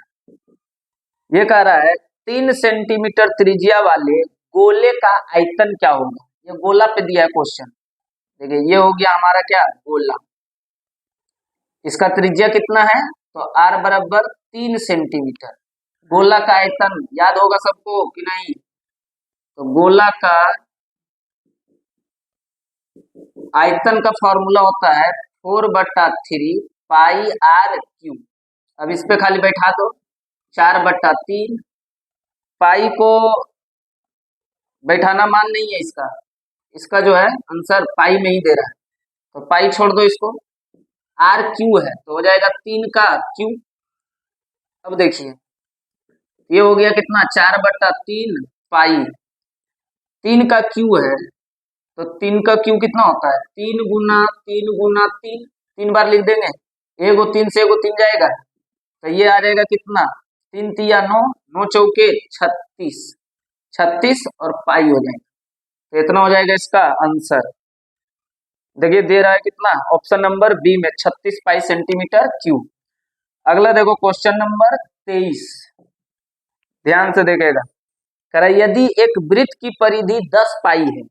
ये कह रहा है 3 सेंटीमीटर त्रिज्या वाले गोले का आयतन क्या होगा। ये गोला पे दिया है क्वेश्चन, देखिए ये हो गया हमारा क्या गोला, इसका त्रिज्या कितना है, तो r बराबर 3 सेंटीमीटर। गोला का आयतन याद होगा सबको कि नहीं, तो गोला का आयतन का फॉर्मूला होता है 4/3 पाई r क्यूब। अब इस पे खाली बैठा दो, 4/3 पाई को बैठाना मान नहीं है इसका, इसका जो है आंसर पाई में ही दे रहा है, तो पाई छोड़ दो इसको। आर क्यू है तो हो जाएगा 3 का क्यू। अब देखिए ये हो गया कितना, 4/3 पाई। 3 का क्यू है तो 3 का क्यू कितना होता है, 3 × 3 × 3, 3 बार लिख देंगे, एगो 3 से एगो 3 जाएगा, तो ये आ जाएगा कितना, 3 तिया 9, 9 चौके 36, 36 और पाई हो जाएगा, तो इतना हो जाएगा इसका आंसर। देखिए दे रहा है कितना, ऑप्शन नंबर बी में 36 पाई सेंटीमीटर क्यूब। अगला देखो क्वेश्चन नंबर 23, ध्यान से देखेगा। कह रहा है यदि एक वृत्त की परिधि 10 पाई है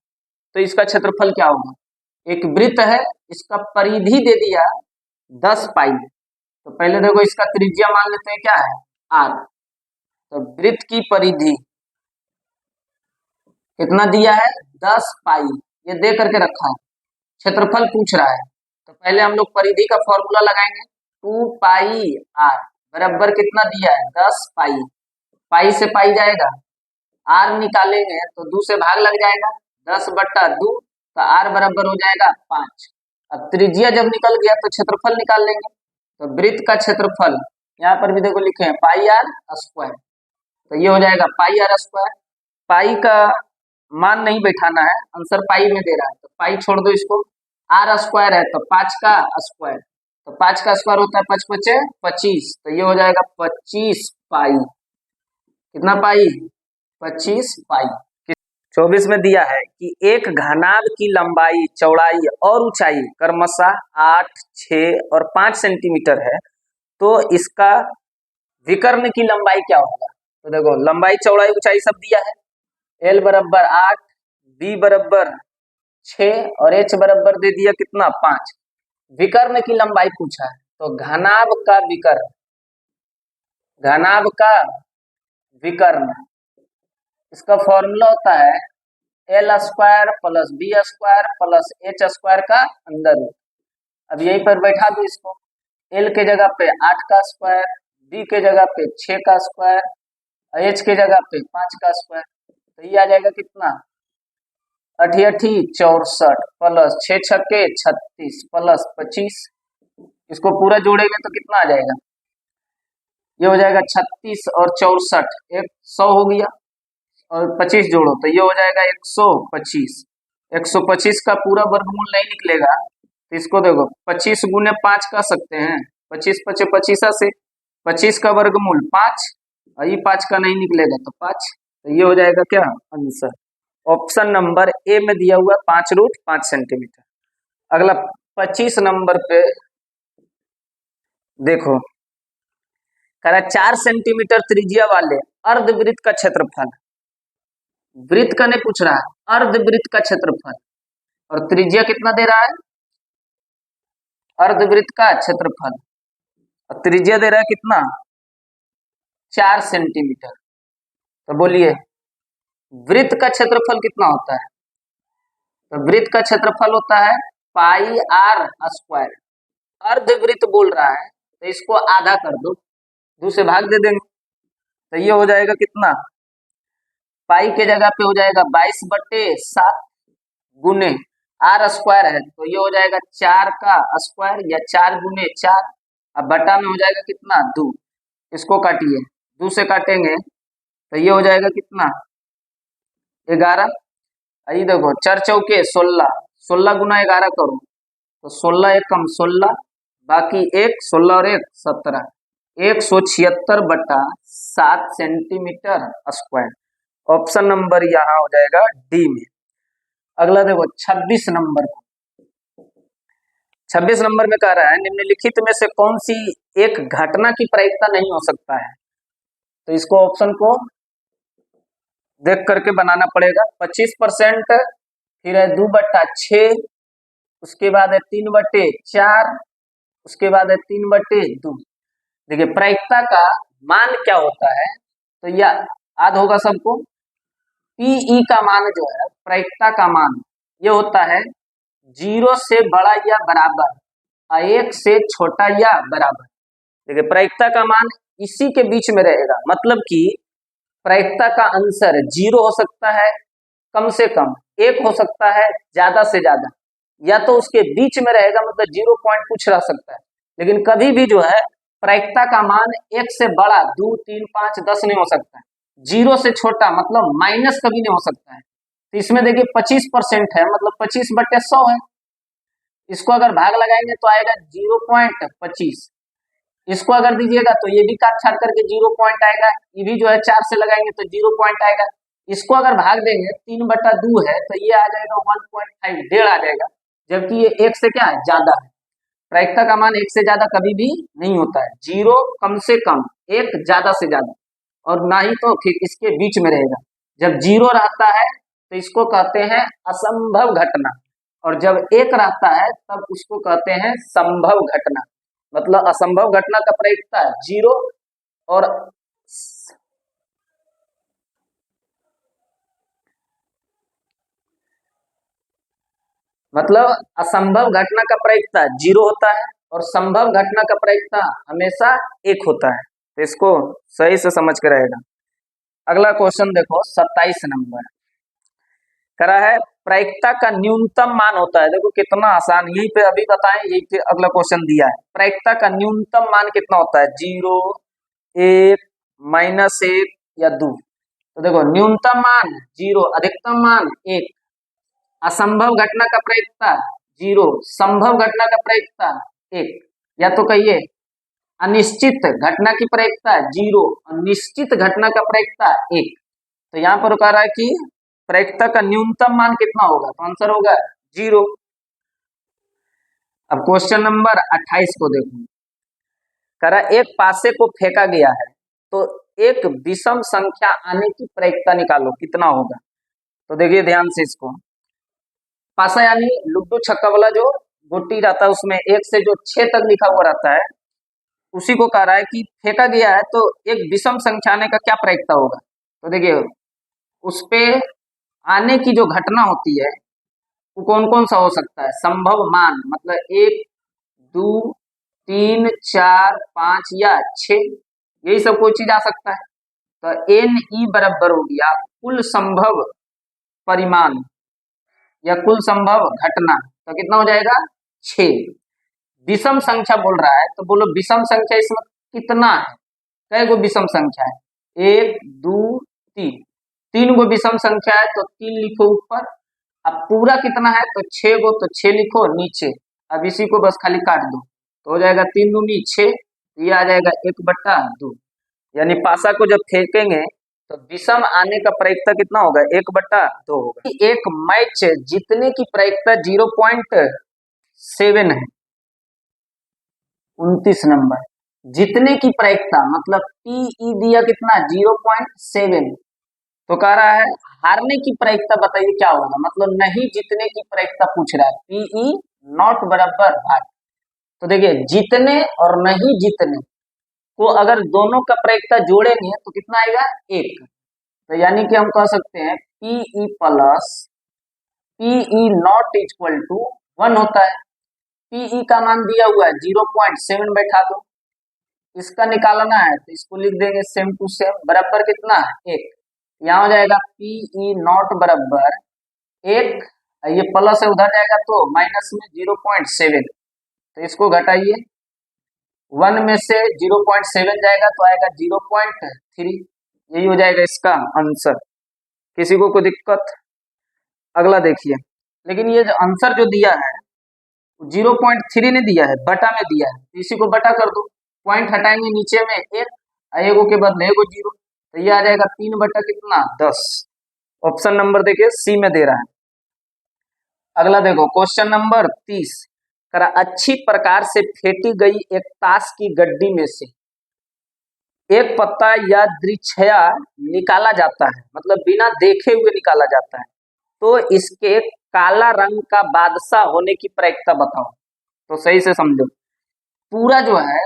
तो इसका क्षेत्रफल क्या होगा। एक वृत्त है, इसका परिधि दे दिया 10 पाई, तो पहले देखो इसका त्रिज्या मान लेते हैं क्या है, आर। तो वृत्त की परिधि कितना दिया है, 10 पाई, ये दे करके रखा है। क्षेत्रफल पूछ रहा है, तो पहले हम लोग परिधि का फॉर्मूला लगाएंगे, 2 पाई आर बराबर कितना दिया है, 10 पाई। पाई से पाई जाएगा, आर निकालेंगे तो 2 से भाग लग जाएगा, 10/2, तो आर बराबर हो जाएगा 5। अब त्रिज्या जब निकल गया तो क्षेत्रफल निकाल लेंगे, तो वृत्त का क्षेत्रफल यहाँ पर भी देखो लिखे हैं पाई आर स्क्वायर, तो ये हो जाएगा पाई आर स्क्वायर। पाई का मान नहीं बैठाना है, आंसर पाई में दे रहा है, तो पाई छोड़ दो इसको। आर स्क्वायर है तो 5 का स्क्वायर, तो 5 का स्क्वायर होता है 5 × 5 = 25, तो ये हो जाएगा 25 पाई। कितना पाई, 25 पाई। 24 में दिया है कि एक घनाभ की लंबाई, चौड़ाई और ऊंचाई क्रमशः 8, 6 और 5 सेंटीमीटर है, तो इसका विकर्ण की लंबाई क्या होगा। तो देखो लंबाई चौड़ाई ऊंचाई सब दिया है, एल बराबर 8, बी बराबर 6 और एच बराबर दे दिया कितना, 5। विकर्ण की लंबाई पूछा है, तो घनाभ का विकर्ण, घनाभ का विकर्ण, इसका फॉर्मूला होता है l square plus b square plus h square का अंदर रूट। अब यहीं पर बैठा दो इसको, एल के जगह पे 8 का स्क्वायर, बी के जगह पे 6 का स्क्वायर, एच के जगह पे 5 का स्क्वायर, तो ये आ जाएगा कितना, 8 × 8 = 64 प्लस 6 × 6 = 36 प्लस 25, इसको पूरा जोड़ेंगे तो कितना आ जाएगा, ये हो जाएगा 36 और 64 100 हो गया, और 25 जोड़ो तो ये हो जाएगा 125। 125 का पूरा वर्गमूल नहीं निकलेगा, तो इसको देखो 25 × 5 कर सकते हैं, 25 × 5 = 25 से 25 का वर्गमूल 5, और ये 5 का नहीं निकलेगा तो 5, तो ये हो जाएगा क्या आंसर। ऑप्शन नंबर ए में दिया हुआ 5√5 सेंटीमीटर। अगला 25 नंबर पे देखो, कह रहा 4 सेंटीमीटर त्रिज्या वाले अर्धवृत्त का क्षेत्रफल, वृत्त का नहीं पूछ रहा है, अर्धवृत्त का क्षेत्रफल, और त्रिज्या कितना दे रहा है, अर्धवृत्त का क्षेत्रफल, और त्रिज्या दे रहा है कितना, 4 सेंटीमीटर। तो बोलिए वृत्त का क्षेत्रफल कितना होता है, तो वृत्त का क्षेत्रफल होता है पाई आर स्क्वायर। अर्धवृत्त बोल रहा है तो इसको आधा कर दो, 2 से भाग दे देंगे, तो ये हो जाएगा कितना, पाई के जगह पे हो जाएगा 22/7 गुने आर स्क्वायर है, तो ये हो जाएगा 4 का स्क्वायर या 4 × 4, अब बटा में हो जाएगा कितना, 2, इसको काटिए, 2 से काटेंगे तो ये हो जाएगा कितना, 11। ये देखो 4 चौके 16, 16 × 11 करो तो 16 एकम 16, बाकी 1 16 और 1 17, 176/7 सेंटीमीटर स्क्वायर। ऑप्शन नंबर यहाँ हो जाएगा डी में। अगला देखो 26 नंबर को, 26 नंबर में कह रहा है निम्नलिखित में से कौन सी एक घटना की प्रायिकता नहीं हो सकता है, तो इसको ऑप्शन को देख करके बनाना पड़ेगा। 25%, फिर है 2/6, उसके बाद है 3/4, उसके बाद है 3/2। देखिए प्रायिकता का मान क्या होता है, तो यह याद होगा सबको, पीई का मान जो है, प्रायिकता का मान ये होता है 0 से बड़ा या बराबर और 1 से छोटा या बराबर। देखिए प्रायिकता का मान इसी के बीच में रहेगा, मतलब कि प्रायिकता का आंसर 0 हो सकता है, कम से कम, एक हो सकता है ज्यादा से ज्यादा, या तो उसके बीच में रहेगा, मतलब 0 पॉइंट कुछ रह सकता है, लेकिन कभी भी जो है प्रायिकता का मान 1 से बड़ा 2, 3, 5, 10 नहीं हो सकता है। 0 से छोटा मतलब माइनस कभी नहीं हो सकता है। तो इसमें देखिए 25% है, मतलब 25/100 है। इसको अगर भाग लगाएंगे तो आएगा 0.25। इसको अगर दीजिएगा तो ये भी काट छाट करके 0 पॉइंट आएगा, ये भी जो है 4 से लगाएंगे तो 0 पॉइंट आएगा। इसको अगर भाग देंगे 3/2 है तो ये आ जाएगा 1.5, डेढ़ आ जाएगा, जबकि ये 1 से क्या है, ज्यादा है। प्रायिकता का मान 1 से ज्यादा कभी भी नहीं होता है। 0 कम से कम, 1 ज्यादा से ज्यादा, और ना ही तो फिर इसके बीच में रहेगा। जब 0 रहता है तो इसको कहते हैं असंभव घटना, और जब 1 रहता है तब उसको कहते हैं संभव घटना। मतलब असंभव घटना का प्रायिकता 0 और मतलब असंभव घटना का प्रायिकता 0 होता है और संभव घटना का प्रायिकता हमेशा 1 होता है। तो इसको सही से समझ के रहेगा। अगला क्वेश्चन देखो 27 नंबर करा है, प्रायिकता का न्यूनतम मान होता है। देखो कितना आसान, यही पे अभी बताएं, यही पे अगला क्वेश्चन दिया है। प्रायिकता का न्यूनतम मान कितना होता है, 0, 1, -1 या 2। तो देखो न्यूनतम मान 0, अधिकतम मान 1, असंभव घटना का प्रायिकता 0, संभव घटना का प्रायिकता 1, या तो कहिए अनिश्चित घटना की प्रायिकता 0 और निश्चित घटना का प्रायिकता 1। तो यहाँ पर कह रहा है कि प्रायिकता का न्यूनतम मान कितना होगा, तो आंसर होगा 0। अब क्वेश्चन नंबर 28 को देखो, कह रहा एक पासे को फेंका गया है तो एक विषम संख्या आने की प्रायिकता निकालो, कितना होगा। तो देखिए ध्यान से इसको, पासा यानी लुड्डू छक्का वाला जो गोटी रहता है उसमें 1 से जो 6 तक लिखा हुआ रहता है, उसी को कह रहा है कि फेंका गया है तो एक विषम संख्या आने का क्या प्रायिकता होगा। तो देखिए उस पे आने की जो घटना होती है वो कौन कौन सा हो सकता है, संभव मान, मतलब 1, 2, 3, 4, 5 या 6, यही सब कोई चीज आ सकता है। तो एन ई बराबर हो गया कुल संभव परिमाण या कुल संभव घटना, तो कितना हो जाएगा 6। विषम संख्या बोल रहा है तो बोलो विषम संख्या इसमें कितना है, कई गो विषम संख्या है, 1, 2, 3, 3 गो विषम संख्या है तो 3 लिखो ऊपर। अब पूरा कितना है तो 6 गो, तो 6 लिखो नीचे। अब इसी को बस खाली काट दो तो हो जाएगा 3 दूनी 6, ये आ जाएगा 1/2। यानी पासा को जब फेंकेंगे तो विषम आने का प्रायिकता कितना होगा, 1/2 होगा। एक मैच जीतने की प्रायिकता 0.7 है। 29 नंबर, जीतने की प्रायिकता मतलब पीई दिया कितना 0.7, तो कह रहा है हारने की प्रायिकता बताइए क्या होगा, मतलब नहीं जीतने की प्रायिकता पूछ रहा है, पीई नॉट बराबर भाग। तो देखिए जीतने और नहीं जीतने को अगर दोनों का प्रायिकता जोड़ेंगे तो कितना आएगा 1। तो यानी कि हम कह सकते हैं P E plus P E not equal to 1 होता है। पीई का मान दिया हुआ है 0.7 बैठा दो, इसका निकालना है तो इसको लिख देंगे सेम टू सेम, बराबर कितना 1। यहाँ हो जाएगा पीई नॉट बराबर 1, ये प्लस है उधर जाएगा तो माइनस में 0.7, तो इसको घटाइए, 1 में से 0.7 जाएगा तो आएगा 0.3, यही हो जाएगा इसका आंसर। किसी को कोई दिक्कत। अगला देखिए, लेकिन ये जो आंसर जो दिया है 0.3 ने दिया है, बटा में दिया है, तो इसी को बटा कर दो, पॉइंट हटाएंगे नीचे में 1, एगो के बदले एगो 0, तो ये आ जाएगा 3 बटा कितना 10। ऑप्शन नंबर देखिए सी में दे रहा है। अगला देखो क्वेश्चन नंबर 30, करा अच्छी प्रकार से फेंटी गई एक ताश की गड्डी में से एक पत्ता या द्विछया निकाला जाता है, मतलब बिना देखे हुए निकाला जाता है, तो इसके काला रंग का बादशाह होने की प्रायिकता बताओ। तो सही से समझो, पूरा जो है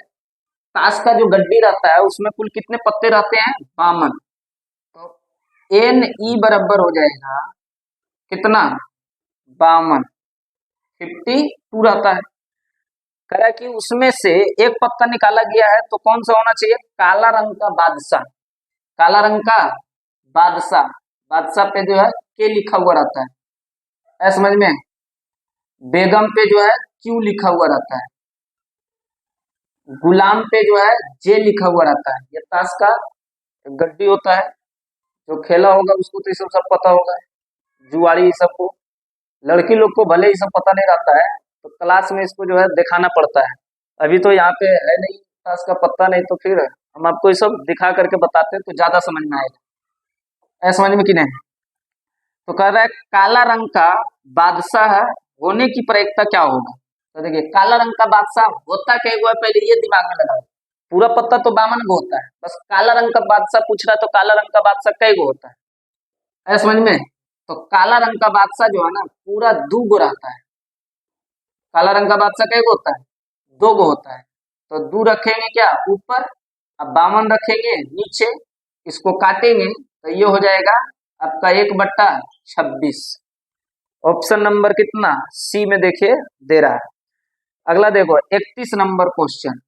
ताश का जो गड्डी रहता है उसमें कुल कितने पत्ते रहते हैं, 52। तो एन ई बराबर हो जाएगा कितना 52, 52 रहता है। कह रहा है कि उसमें से एक पत्ता निकाला गया है तो कौन सा होना चाहिए, काला रंग का बादशाह, काला रंग का बादशाह, बादशाह पे जो है के लिखा हुआ रहता है, ऐसा समझ में। बेगम पे जो है क्यू लिखा हुआ रहता है, गुलाम पे जो है जे लिखा हुआ रहता है। ये ताश का गड्डी होता है, जो खेला होगा उसको तो ये सब पता होगा, जुआरी सबको। लड़की लोग को भले ही सब पता नहीं रहता है, तो क्लास में इसको जो है दिखाना पड़ता है। अभी तो यहाँ पे है नहीं, ताश का पत्ता नहीं, तो फिर हम आपको ये सब दिखा करके बताते हैं तो ज्यादा समझ में आएगा, ऐसा समझ में कि नहीं। तो कह रहा है काला रंग का बादशाह होने की प्रयोक्ता क्या होगा। तो देखिए काला रंग का बादशाह होता क्या है, पहले ये दिमाग में लगाओ। पूरा पत्ता तो बामन को होता है, बस काला रंग का बादशाह पूछ रहा है, तो काला रंग का बादशाह कई गो होता है, ऐसा समझ में। तो काला रंग का बादशाह जो है ना पूरा दो गो रहता है। काला रंग का बादशाह कई गो होता है, दो गो होता है। तो दो रखेंगे क्या ऊपर, अब बावन रखेंगे नीचे, इसको काटेंगे तो ये हो जाएगा आपका 1/26। ऑप्शन नंबर कितना सी में देखिए दे रहा है। अगला देखो 31 नंबर क्वेश्चन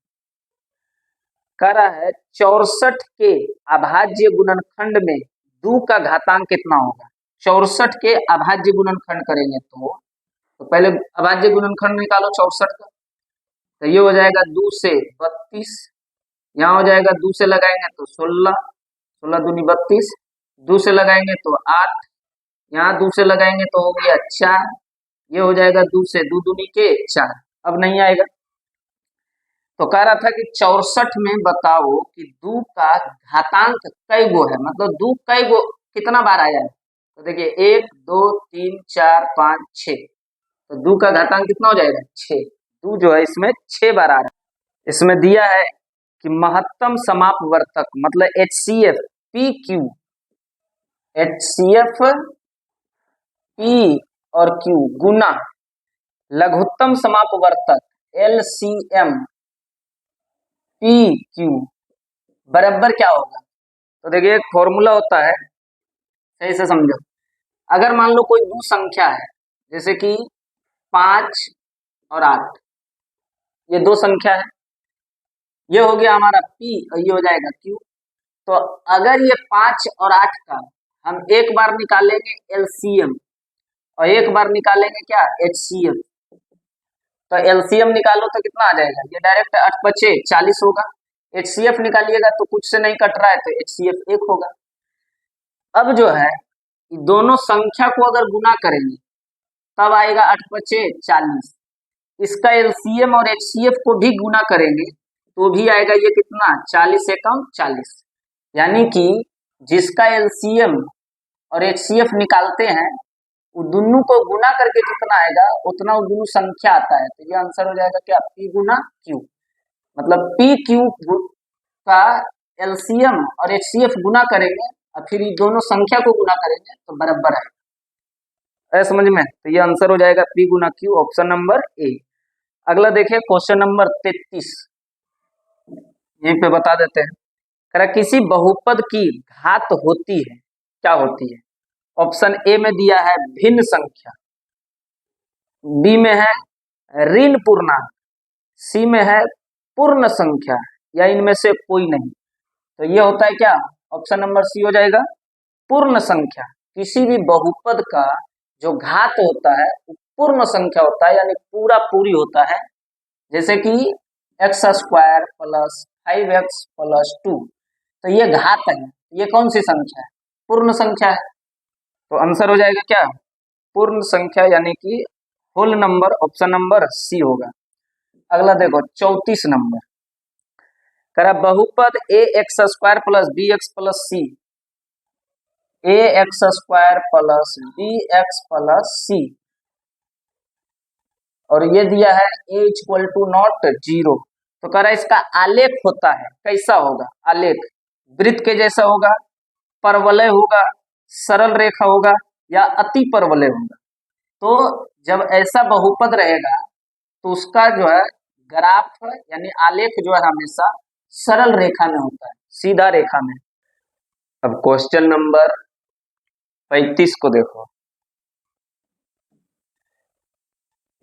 कह रहा है 64 के अभाज्य गुणनखंड में 2 का घातांक कितना होगा। 64 के अभाज्य गुणनखंड करेंगे तो पहले अभाज्य गुणनखंड निकालो 64 का, तो ये हो जाएगा 2 से 32, यहाँ हो जाएगा 2 से लगाएंगे तो 16, 16 दूनी 32, 2 से लगाएंगे तो 8, यहाँ 2 से लगाएंगे तो हो गया 4, ये हो जाएगा 2 से 2 दूनी के 4, अब नहीं आएगा। तो कह रहा था कि 64 में बताओ कि 2 का घातांक कई गो है, मतलब 2 कई गो कितना बार आया है। तो देखिए 1 2 3 4 5 6, तो 2 का घातांक कितना हो जाएगा 6। 2 जो है इसमें 6 बार आ रहा है। इसमें दिया है कि महत्तम समापवर्तक मतलब HCF PQ, HCF P और Q गुना लघुत्तम समापवर्तक LCM PQ बराबर क्या होगा। तो देखिए एक फॉर्मूला होता है, सही से समझो। अगर मान लो कोई दो संख्या है, जैसे कि 5 और 8, ये दो संख्या है, ये हो गया हमारा P और ये हो जाएगा Q। तो अगर ये 5 और 8 का हम एक बार निकालेंगे LCM और एक बार निकालेंगे क्या HCF, तो LCM निकालो तो कितना आ जाएगा, ये डायरेक्ट 8×5 = 40 होगा। HCF निकालिएगा तो कुछ से नहीं कट रहा है, तो HCF 1 होगा। अब जो है दोनों संख्या को अगर गुना करेंगे तब आएगा 8×5 = 40। इसका LCM और HCF को भी गुना करेंगे तो भी आएगा ये कितना 40 एकम 40। यानी कि जिसका LCM और HCF निकालते हैं वो दोनों को गुना करके जितना आएगा उतना वो दोनों संख्या आता है। तो ये आंसर हो जाएगा क्या P गुना Q, मतलब PQ का LCM और HCF गुना करेंगे और फिर ये दोनों संख्या को गुना करेंगे तो बराबर है, समझ में। तो ये आंसर हो जाएगा P Guna Q, option number A. अगला देखिए क्वेश्चन नंबर 33, यहीं पे बता देते हैं। कह किसी बहुपद की घात होती है, क्या होती है। ऑप्शन ए में दिया है भिन्न संख्या, बी में है ऋण पूर्णांक, सी में है पूर्ण संख्या, या इनमें से कोई नहीं। तो ये होता है क्या, ऑप्शन नंबर सी हो जाएगा पूर्ण संख्या। किसी भी बहुपद का जो घात होता है वो पूर्ण संख्या होता है, यानी पूरा पूरी होता है। जैसे कि x² + 5x + 2, तो ये घात है, ये कौन सी संख्या है, पूर्ण संख्या है। तो आंसर हो जाएगा क्या पूर्ण संख्या, यानी कि whole number, option number C होगा। अगला देखो 34 नंबर, करा बहुपद ax² + bx + c, ax² + bx + c, और ये दिया है a = 0। तो कह रहा है इसका आलेख होता है, कैसा होगा आलेख, वृत्त के जैसा होगा, परवलय होगा, सरल रेखा होगा, या अति परवलय होगा। तो जब ऐसा बहुपद रहेगा तो उसका जो है ग्राफ यानी आलेख जो है हमेशा सरल रेखा में होता है, सीधा रेखा में। अब क्वेश्चन नंबर 35 को देखो,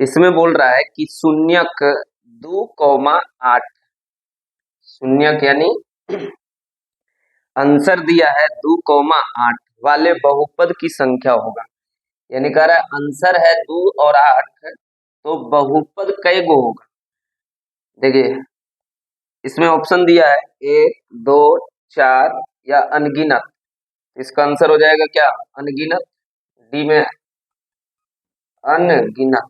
इसमें बोल रहा है कि शून्यक 2,8, शून्यक यानी आंसर दिया है 2,8, वाले बहुपद की संख्या होगा। यानी कह रहा है आंसर है 2 और 8, तो बहुपद कई गो होगा। देखिए इसमें ऑप्शन दिया है 1, 2, 4 या अनगिनत। इसका आंसर हो जाएगा क्या? अनगिनत। डी में अनगिनत।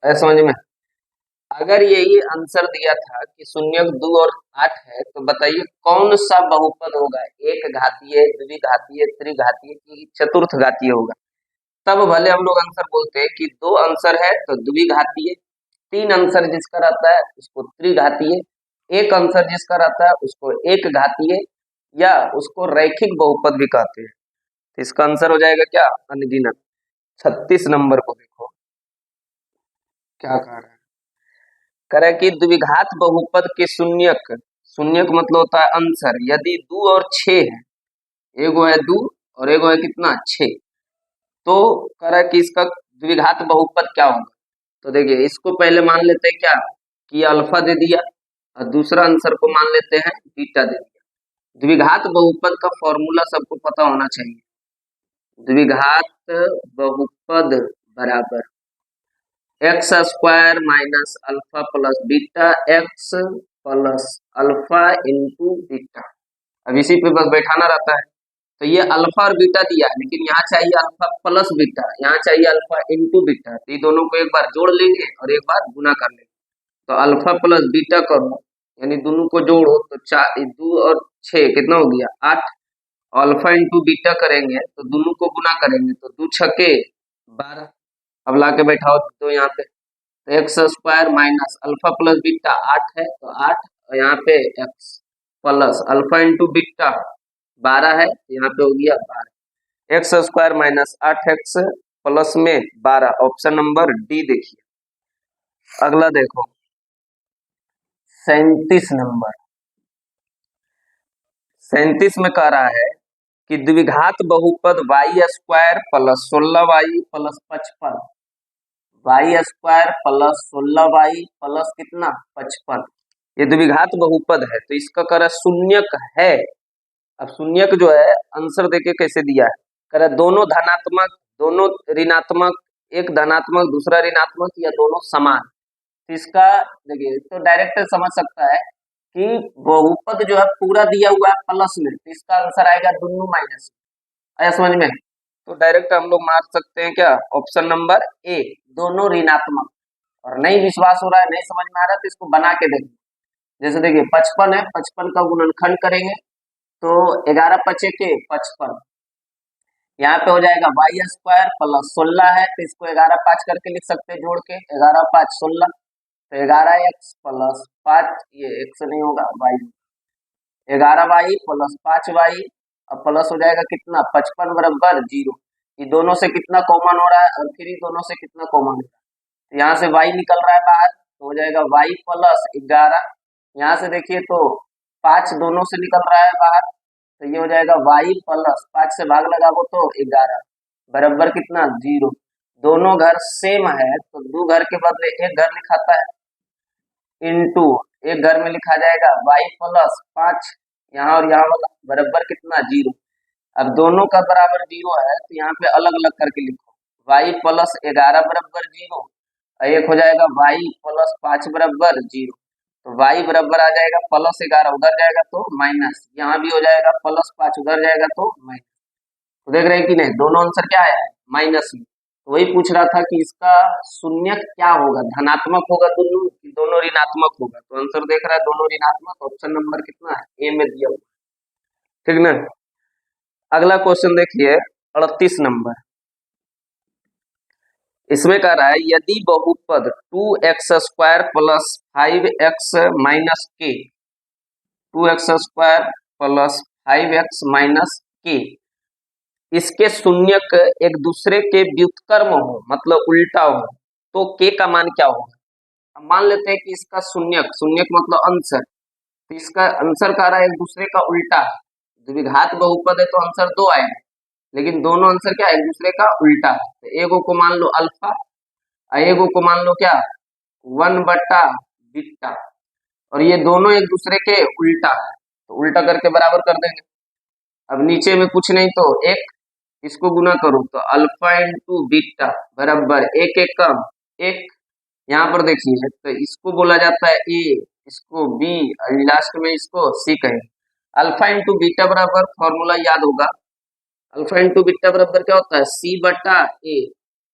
है समझ में? अगर यही आंसर दिया था कि शून्य 2 और 8 है, तो बताइए कौन सा बहुपद होगा? एक घातीय, द्विघातीय, त्रिघातीय की चतुर्थ घातीय होगा। तब भले हम लोग आंसर बोलते हैं कि 2 आंसर है तो द्विघातीय, 3 आंसर जिसका रहता है उसको त्रिघातीय, 1 आंसर जिसका रहता है उसको एक घातीय, या उसको रैखिक बहुपद भी कहते हैं। तो इसका आंसर हो जाएगा क्या? अनगिनत। 36 नंबर को देखो क्या कह रहा है। कह रहा है कि द्विघात बहुपद के शून्यक, शून्यक मतलब होता है आंसर, यदि 2 और 6 है, एगो है 2 और एगो है कितना 6, तो कह रहा है कि इसका द्विघात बहुपद क्या होगा। तो देखिए इसको पहले मान लेते हैं क्या कि अल्फा दे दिया, और दूसरा आंसर को मान लेते हैं बीटा दे दिया। द्विघात बहुपद का फॉर्मूला सबको पता होना चाहिए। द्विघात बहुपद बराबर x square minus alpha plus beta x plus alpha into beta. अब इसी पे बस बैठाना रहता है। तो ये अल्फा और बीटा दिया है, लेकिन यहाँ चाहिए अल्फा प्लस बीटा, यहाँ चाहिए अल्फा इंटू बीटा। तो ये दोनों को एक बार जोड़ लेंगे और एक बार गुना कर लेंगे। तो अल्फा प्लस बीटा करो, यानी दोनों को जोड़ो तो 4, 2 और 6 कितना हो गया 8। अल्फा इंटू बीटा करेंगे तो दोनों को गुना करेंगे तो 2 छके 12। अब लाके बैठाओ तो यहाँ पे x square minus alpha plus beta 8 है तो 8, और यहाँ पे x plus alpha into beta 12 है, यहाँ पे हो गया 12। X square minus 8x plus में 12, ऑप्शन नंबर डी देखिए। अगला देखो 37 नंबर। 37 में कह रहा है कि द्विघात बहुपद y square plus 16y plus 55, y square plus 16y plus कितना 55, ये द्विघात बहुपद है। तो इसका कह रहा शून्यक है। अब शून्यक जो है आंसर देके कैसे दिया है, कह रहा दोनों धनात्मक, दोनों ऋणात्मक, एक धनात्मक दूसरा ऋणात्मक, या दोनों समान। तो इसका देखिए तो डायरेक्ट समझ सकता है कि बहुपद जो है पूरा दिया हुआ है प्लस में, तो इसका आंसर आएगा दोनों माइनस। आया समझ में? तो डायरेक्ट हम लोग मार सकते हैं क्या? ऑप्शन नंबर ए, दोनों ऋणात्मक। और नहीं विश्वास हो रहा है, नहीं समझ में आ रहा है, तो इसको बना के देखिए। जैसे देखिए 55 है, 55 का गुणनखंड करेंगे तो 11 पचे के 55, यहाँ पे हो जाएगा वाई स्क्वायर प्लस 16 है तो इसको 11 5 करके लिख सकते हैं जोड़ के, 11 5 16, तो 11 एक्स प्लस 5, ये एक्स नहीं होगा वाई, 11 वाई प्लस 5 वाई, अब प्लस हो जाएगा कितना 55 बराबर 0। ये दोनों से कितना कॉमन हो रहा है, और फिर दोनों से कितना कॉमन हो रहा है, तो यहाँ से y निकल रहा है बाहर, तो हो जाएगा y प्लस 11। यहाँ से देखिए तो 5 दोनों से निकल रहा है बाहर, तो ये हो जाएगा y प्लस 5 से भाग लगाओ तो 11 बराबर कितना 0। दोनों घर सेम है तो दो घर के बदले एक घर लिखाता है, इंटू एक घर में लिखा जाएगा y प्लस 5, यहाँ और यहाँ वाला बराबर कितना 0। अब दोनों का बराबर 0 है तो यहाँ पे अलग अलग करके लिखो, y प्लस 11 बराबर 0, एक हो जाएगा y प्लस 5 बराबर 0। तो y बराबर आ जाएगा प्लस 11 उधर जाएगा तो माइनस, यहाँ भी हो जाएगा प्लस 5 उधर जाएगा तो माइनस। तो देख रहे हैं कि नहीं, दोनों आंसर क्या है माइनस में। तो वही पूछ रहा था कि इसका शून्य क्या होगा, धनात्मक होगा दोनों कि दोनों ऋणात्मक होगा। तो आंसर देख रहा है दोनों ऋणात्मक, ऑप्शन नंबर कितना है ए में दिया हुआ, ठीक ना। अगला क्वेश्चन देखिए 38 नंबर। इसमें कह रहा है यदि बहुपद 2x square plus 5x minus के, 2x square plus 5x minus के, इसके शून्यक एक दूसरे के व्युत्क्रम हो मतलब उल्टा हो, तो के का मान क्या होगा। अब मान लेते हैं कि इसका शून्यक, शून्यक मतलब आंसर, तो इसका आंसर कह रहा है एक दूसरे का उल्टा है। द्विघात बहुपद है तो आंसर 2 आएगा, लेकिन दोनों आंसर क्या है एक दूसरे का उल्टा है। तो एगो को मान लो अल्फा, एगो को मान लो क्या 1/बीटा, और ये दोनों एक दूसरे के उल्टा है, तो उल्टा करके बराबर कर देंगे। अब नीचे में कुछ नहीं तो एक, इसको गुना करो तो अल्फा इंटू बीटा बराबर एक एक कम एक। यहाँ पर देखिए तो इसको बोला जाता है ए, इसको बी और लास्ट में इसको सी कहें। अल्फा इंटू बीटा बराबर फॉर्मूला याद होगा, अल्फा इंटू बीटा बराबर क्या होता है सी बटा ए,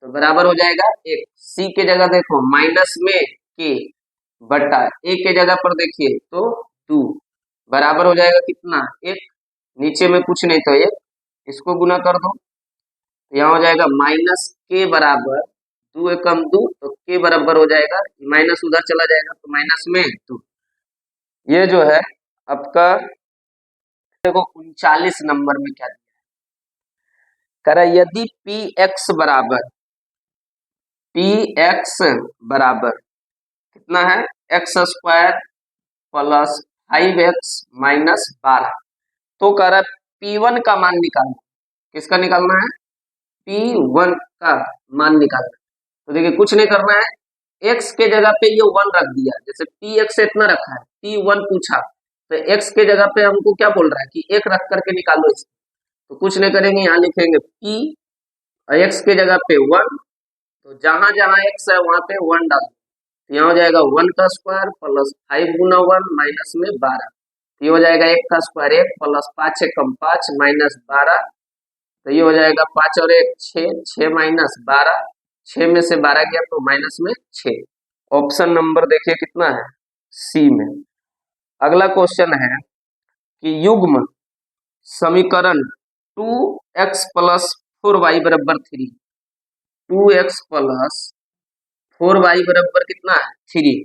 तो बराबर हो जाएगा एक। सी के जगह देखो माइनस में के बटा ए के जगह पर देखिए तो 2 बराबर हो जाएगा कितना एक। नीचे में कुछ नहीं तो एक, इसको गुना कर दो तो यहाँ हो जाएगा माइनस के बराबर 2 एकम 2, तो के बराबर हो जाएगा माइनस उधर चला जाएगा तो माइनस में 2। ये जो है आपका देखो 39 नंबर में क्या दिया करा, यदि पी एक्स बराबर कितना है x square plus 5x minus 12, तो कह रहा है P1 का मान निकालना। किसका निकालना है P1 का मान निकालना। तो देखिए कुछ नहीं करना है, x के जगह पे ये 1 रख दिया, जैसे Px इतना रखा है P1 पूछा तो x के जगह पे हमको क्या बोल रहा है कि 1 रख करके निकालो इसको। तो कुछ नहीं करेंगे, यहाँ लिखेंगे P और x के जगह पे 1, तो जहां जहां x है वहां पे 1 डाल, तो यहाँ हो जाएगा 1 का स्क्वायर प्लस 5 गुना 1 माइनस में 12, तो ये हो जाएगा 1 का स्क्वायर 1 प्लस 5 एकम 5 माइनस 12, तो ये हो जाएगा 5 और 1 6, 6 माइनस 12, 6 में से 12 गया तो माइनस में 6। ऑप्शन नंबर देखिए कितना है सी में। अगला क्वेश्चन है कि युग्म समीकरण 2x प्लस 4y बराबर 3, 2x प्लस 4y बराबर कितना है 3,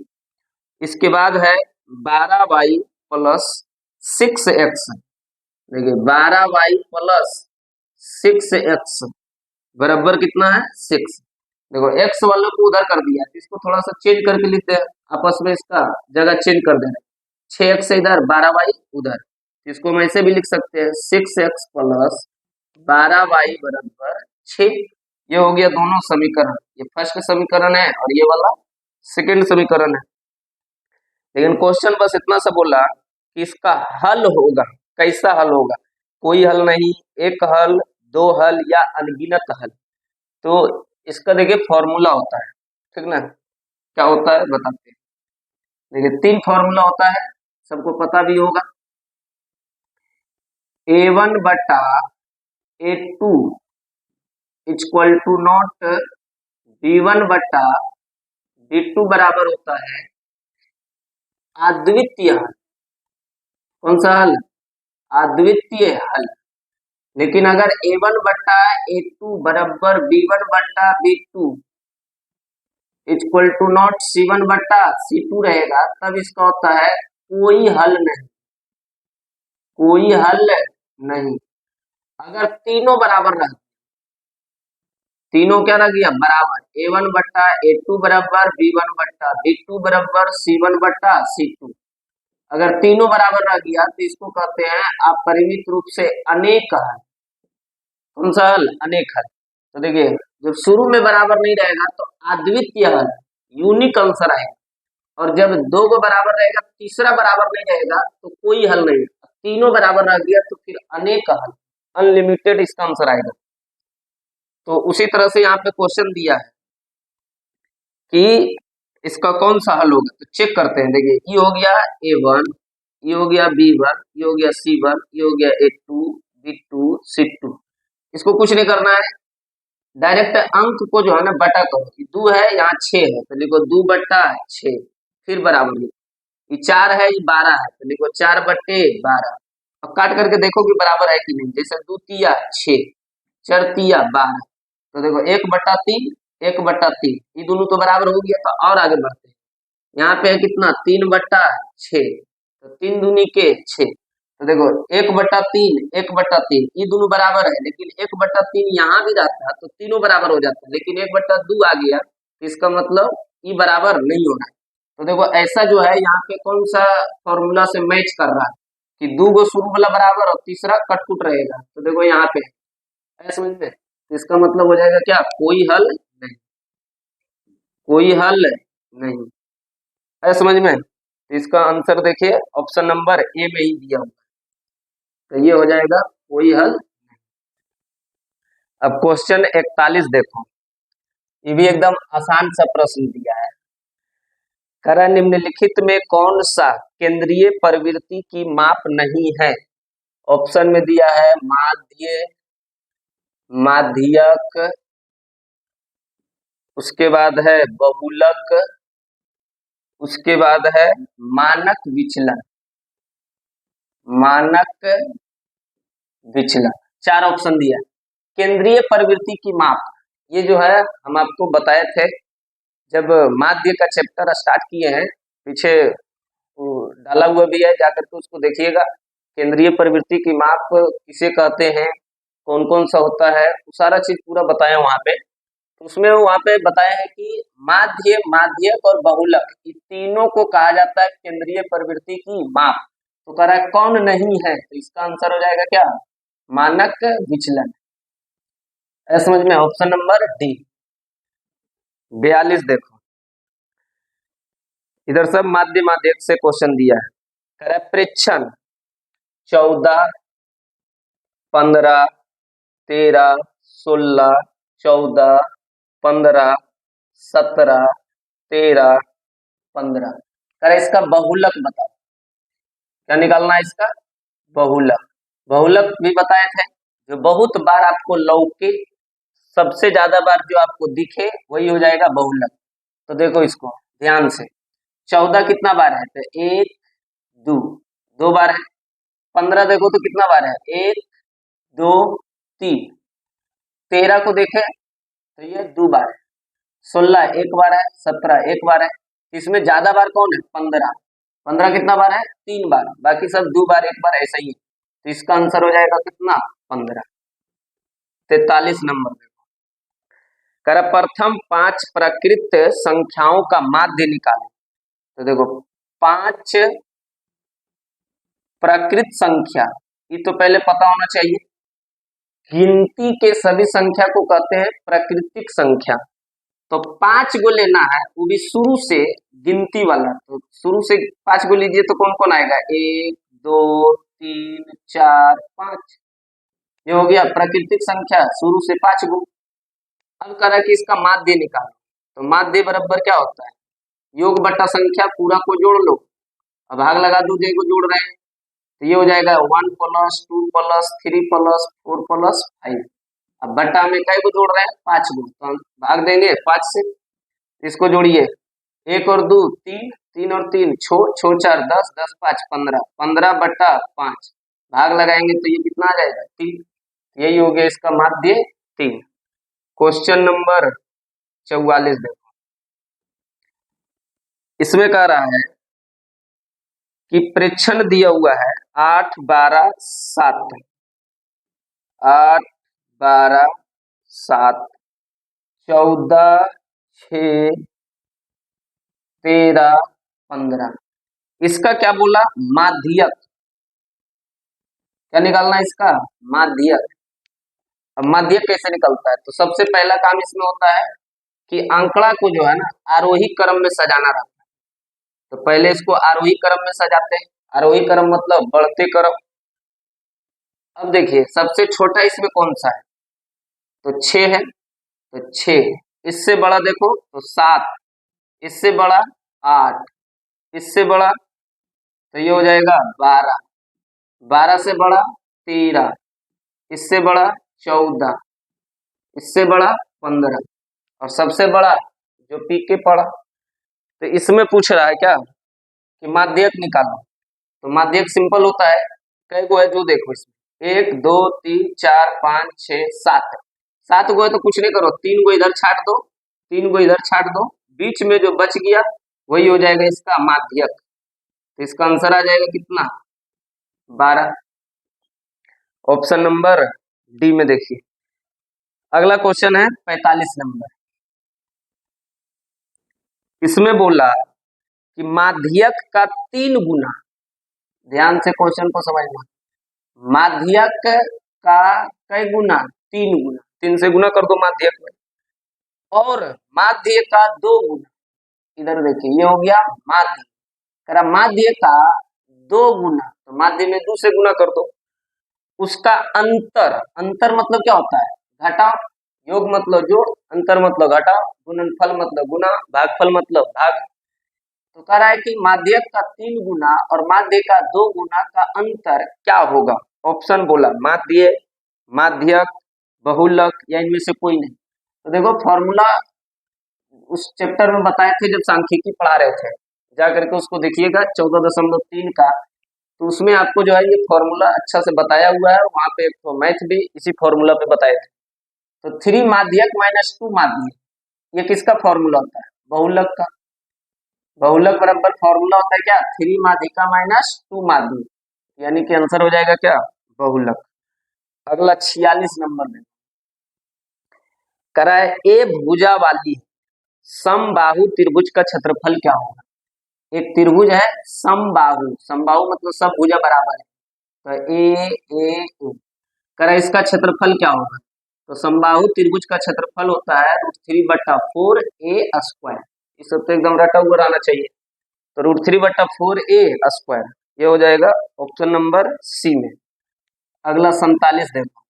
इसके बाद है 12y प्लस 6x, देखिए 12y प्लस 6x बराबर कितना है 6। देखो x वालों को उधर कर दिया, इसको थोड़ा सा चेंज करके लिखते हैं, आपस में इसका जगह चेंज कर दे रहे, 6x इधर 12y उधर, इसको हम ऐसे भी लिख सकते हैं 6x प्लस 12y बराबर 6। ये हो गया दोनों समीकरण, ये फर्स्ट समीकरण है और ये वाला सेकेंड समीकरण है। लेकिन क्वेश्चन बस इतना सा बोला कि इसका हल होगा, कैसा हल होगा, कोई हल नहीं, एक हल, दो हल या अनगिनत हल। तो इसका देखिए फॉर्मूला होता है, ठीक ना, क्या होता है बताते हैं। देखिए 3 फॉर्मूला होता है, सबको पता भी होगा, A1 बटा A2 equal to not B1 बटा B2 बराबर होता है अद्वितीय हल। कौन सा हल, अद्वितीय हल। लेकिन अगर A1 बटा A2 बराबर B1 बटा B2 equal to not C1 बटा C2 रहेगा, तब इसका होता है कोई हल नहीं, कोई हल नहीं। अगर तीनों बराबर रह, तीनों क्या रह गया बराबर, A1 बटा A2 बराबर B1 बटा B2 बराबर C1 बटा C2, अगर तीनों बराबर रह गया तो इसको कहते हैं अपरिमित रूप से अनेक हल। कौन सा हल, अनेक हल। तो देखिए जब शुरू में बराबर नहीं रहेगा तो अद्वितीय हल, यूनिक आंसर आएगा, और जब 2 को बराबर रहेगा तीसरा बराबर नहीं रहेगा तो कोई हल नहीं, तीनों बराबर रह गया तो फिर अनेक हल, अनलिमिटेड इसका आंसर आएगा। तो उसी तरह से यहाँ पे क्वेश्चन दिया है कि इसका कौन सा हल होगा, तो चेक करते हैं। देखिए ये हो गया A1, ये हो गया B1, ये हो गया C1, ये हो गया A2 B2 C2, इसको कुछ नहीं करना है, डायरेक्ट अंक को जो है ना बटा करो, 2 है यहाँ 6 है तो लिखो 2 बटा 6, फिर बराबर लिखो, ये 4 है ये 12 है तो लिखो 4 बटे 12, अब काट करके देखो कि बराबर है कि नहीं, जैसे 2 तिया 6 4 तिया 12, तो देखो 1 बटा 3 1 बटा 3, ये दोनों तो बराबर हो गया, तो और आगे बढ़ते हैं। यहाँ पे है कितना 3 बटा 6, तो 3 दूनी के 6, तो देखो 1 बटा 3 1 बटा 3, ये दोनों बराबर है, लेकिन 1 बटा 3 यहाँ भी रहता तो तीनों बराबर हो जाता, लेकिन 1 बटा 2 आ गया, इसका मतलब ये बराबर नहीं हो रहा है। तो देखो ऐसा जो है यहाँ पे कौन सा फॉर्मूला से मैच कर रहा है कि 2 गो शुरू वाला बराबर और तीसरा कटकुट रहेगा, तो देखो यहाँ पे समझ में, तो इसका मतलब हो जाएगा क्या, कोई हल नहीं, कोई हल नहीं है समझ में। तो इसका आंसर देखिए ऑप्शन नंबर ए में ही दिया हुआ है, तो ये हो जाएगा कोई हल। अब क्वेश्चन 41 देखो, ये भी एकदम आसान सा प्रश्न दिया है। करा निम्नलिखित में कौन सा केंद्रीय प्रवृत्ति की माप नहीं है? ऑप्शन में दिया है माध्य, माध्यक, उसके बाद है बहुलक, उसके बाद है मानक विचलन। मानक विचलन, चार ऑप्शन दिया है। केंद्रीय प्रवृत्ति की माप, ये जो है हम आपको बताए थे जब माध्य का चैप्टर स्टार्ट किए हैं, पीछे वो डाला हुआ भी है, जाकर के उसको देखिएगा। केंद्रीय प्रवृत्ति की माप किसे कहते हैं, कौन कौन सा होता है, वो सारा चीज पूरा बताया वहां पे। तो उसमें वहां पे बताया है कि माध्य, माध्यक और बहुलक, ये तीनों को कहा जाता है केंद्रीय प्रवृत्ति की माप। तो कह रहा है कौन नहीं है, तो इसका आंसर हो जाएगा क्या? मानक विचलन। ऐसा समझ में? Option number D. 42 देखो, इधर सब माध्य माध्यक से क्वेश्चन दिया है। कह रहा है प्रेक्षण 14, 15, 13, 16, 14, 15, 17, 13, 15। कह रहा है इसका बहुलक बताओ। क्या निकालना है इसका? बहुलक। बहुलक भी बताए थे, जो बहुत बार आपको लौके, सबसे ज्यादा बार जो आपको दिखे वही हो जाएगा बहुलक। तो देखो इसको ध्यान से, 14 कितना बार है? तो 1 2, 2 बार है। 15 देखो तो कितना बार है? 1 2 3। 13 को देखे तो ये 2 बार है। 16 1 बार है। 17 1 बार है। इसमें ज्यादा बार कौन है? 15। 15 कितना बार है? 3 बार। बाकी सब 2 बार 1 बार ऐसा ही है। तो इसका आंसर हो जाएगा कितना? 15। 43 नंबर कर प्रथम 5 प्रकृत संख्याओं का माध्य निकालें। तो देखो 5 प्रकृत संख्या, ये तो पहले पता होना चाहिए। गिनती के सभी संख्या को कहते हैं प्राकृतिक संख्या। तो 5 गो लेना है, वो भी शुरू से गिनती वाला। तो शुरू से 5 गो लीजिए तो कौन कौन आएगा? 1 2 3 4 5। ये हो गया प्राकृतिक संख्या, शुरू से 5 गो। अब करा कि इसका माध्य निकालो। तो माध्य बराबर क्या होता है? योग बटा संख्या, पूरा को जोड़ लो। अब भाग लगा दो, जो को जोड़ रहे हैं। तो ये हो जाएगा 1 + 2 + 3 + 4 + 5। अब बटा में कई को जोड़ रहे हैं? 5 गो। तो हम भाग देंगे 5 से। इसको जोड़िए, 1 और 2 3, 3 और 3 छो, 4 10, 10 5 15, 15 बटा 5। भाग लगाएंगे तो ये कितना आ जाएगा? 3। यही हो गया इसका माध्य 3। क्वेश्चन नंबर 44 देखो, इसमें कह रहा है कि प्रेक्षण दिया हुआ है 8 12 7, 8 12 7, 14 6 13 15। इसका क्या बोला? माध्यक। क्या निकालना है इसका? माध्यक। अब माध्यक कैसे निकलता है? तो सबसे पहला काम इसमें होता है कि आंकड़ा को जो है ना आरोही क्रम में सजाना रहता है। तो पहले इसको आरोही क्रम में सजाते हैं। आरोही क्रम मतलब बढ़ते क्रम। अब देखिए सबसे छोटा इसमें कौन सा है? तो 6 है। तो 6, इससे बड़ा देखो तो 7, इससे बड़ा 8, इससे बड़ा तो ये हो जाएगा 12, 12 से बड़ा 13, इससे बड़ा 14, इससे बड़ा 15 और सबसे बड़ा जो पी के पड़ा। तो इसमें पूछ रहा है क्या कि माध्यक निकालो। तो माध्यक सिंपल होता है, कई गो है जो देखो इसमें 1 2 3 4 5 6 7 है। 7 गो है तो कुछ नहीं करो, 3 गो इधर छाट दो, 3 गो इधर छाट दो, बीच में जो बच गया वही हो जाएगा इसका माध्यक। तो इसका आंसर आ जाएगा कितना? 12। ऑप्शन नंबर डी में देखिए। अगला क्वेश्चन है 45 नंबर। इसमें बोला कि माध्यक का 3 गुना, ध्यान से क्वेश्चन को समझना। माध्यक का कई गुना? 3 गुना। 3 से गुना कर दो माध्यक में। और माध्य का 2 गुना, इधर देखिए ये हो गया माध्य। करा माध्य का 2 गुना, तो माध्य में 2 से गुना कर दो। उसका अंतर, अंतर मतलब क्या होता है, घटाव, योग मतलब जोड़, अंतर मतलब घटाव, गुणनफल मतलब गुना, भागफल मतलब भाग। तो कह रहा है कि माध्यक का 3 गुना और माध्य का 2 गुना का अंतर क्या होगा। ऑप्शन बोला माध्य, माध्यक, बहुलक या इनमें से कोई नहीं। तो देखो फॉर्मूला उस चैप्टर में बताए थे जब सांख्यिकी पढ़ा रहे थे, जा करके उसको देखिएगा 14.3 का। तो उसमें आपको जो है ये फॉर्मूला अच्छा से बताया हुआ है, वहां पे एक तो मैथ भी इसी फॉर्मूला पे बताए थे। तो 3 माध्यक माइनस 2 माध्यक, ये किसका फॉर्मूला होता है, बहुलक का। बहुलक बराबर फॉर्मूला होता है क्या, 3 माध्यिका माइनस 2 माध्यक, यानी कि आंसर हो जाएगा क्या, बहुलक। अगला 46 नंबर में करा है, ए भुजा वाली समबाहु त्रिभुज का क्षेत्रफल क्या होगा। एक त्रिभुज है समबाहु, समबाहु मतलब सब भुजा बराबर है, तो ए करा इसका क्षेत्रफल क्या होगा। तो समबाहु त्रिभुज का क्षेत्रफल होता है √3/4 a²। इस सब तो एकदम रटा हुआ रहना चाहिए। तो √3/4 a², ये हो जाएगा ऑप्शन नंबर सी में। अगला 47 देखो,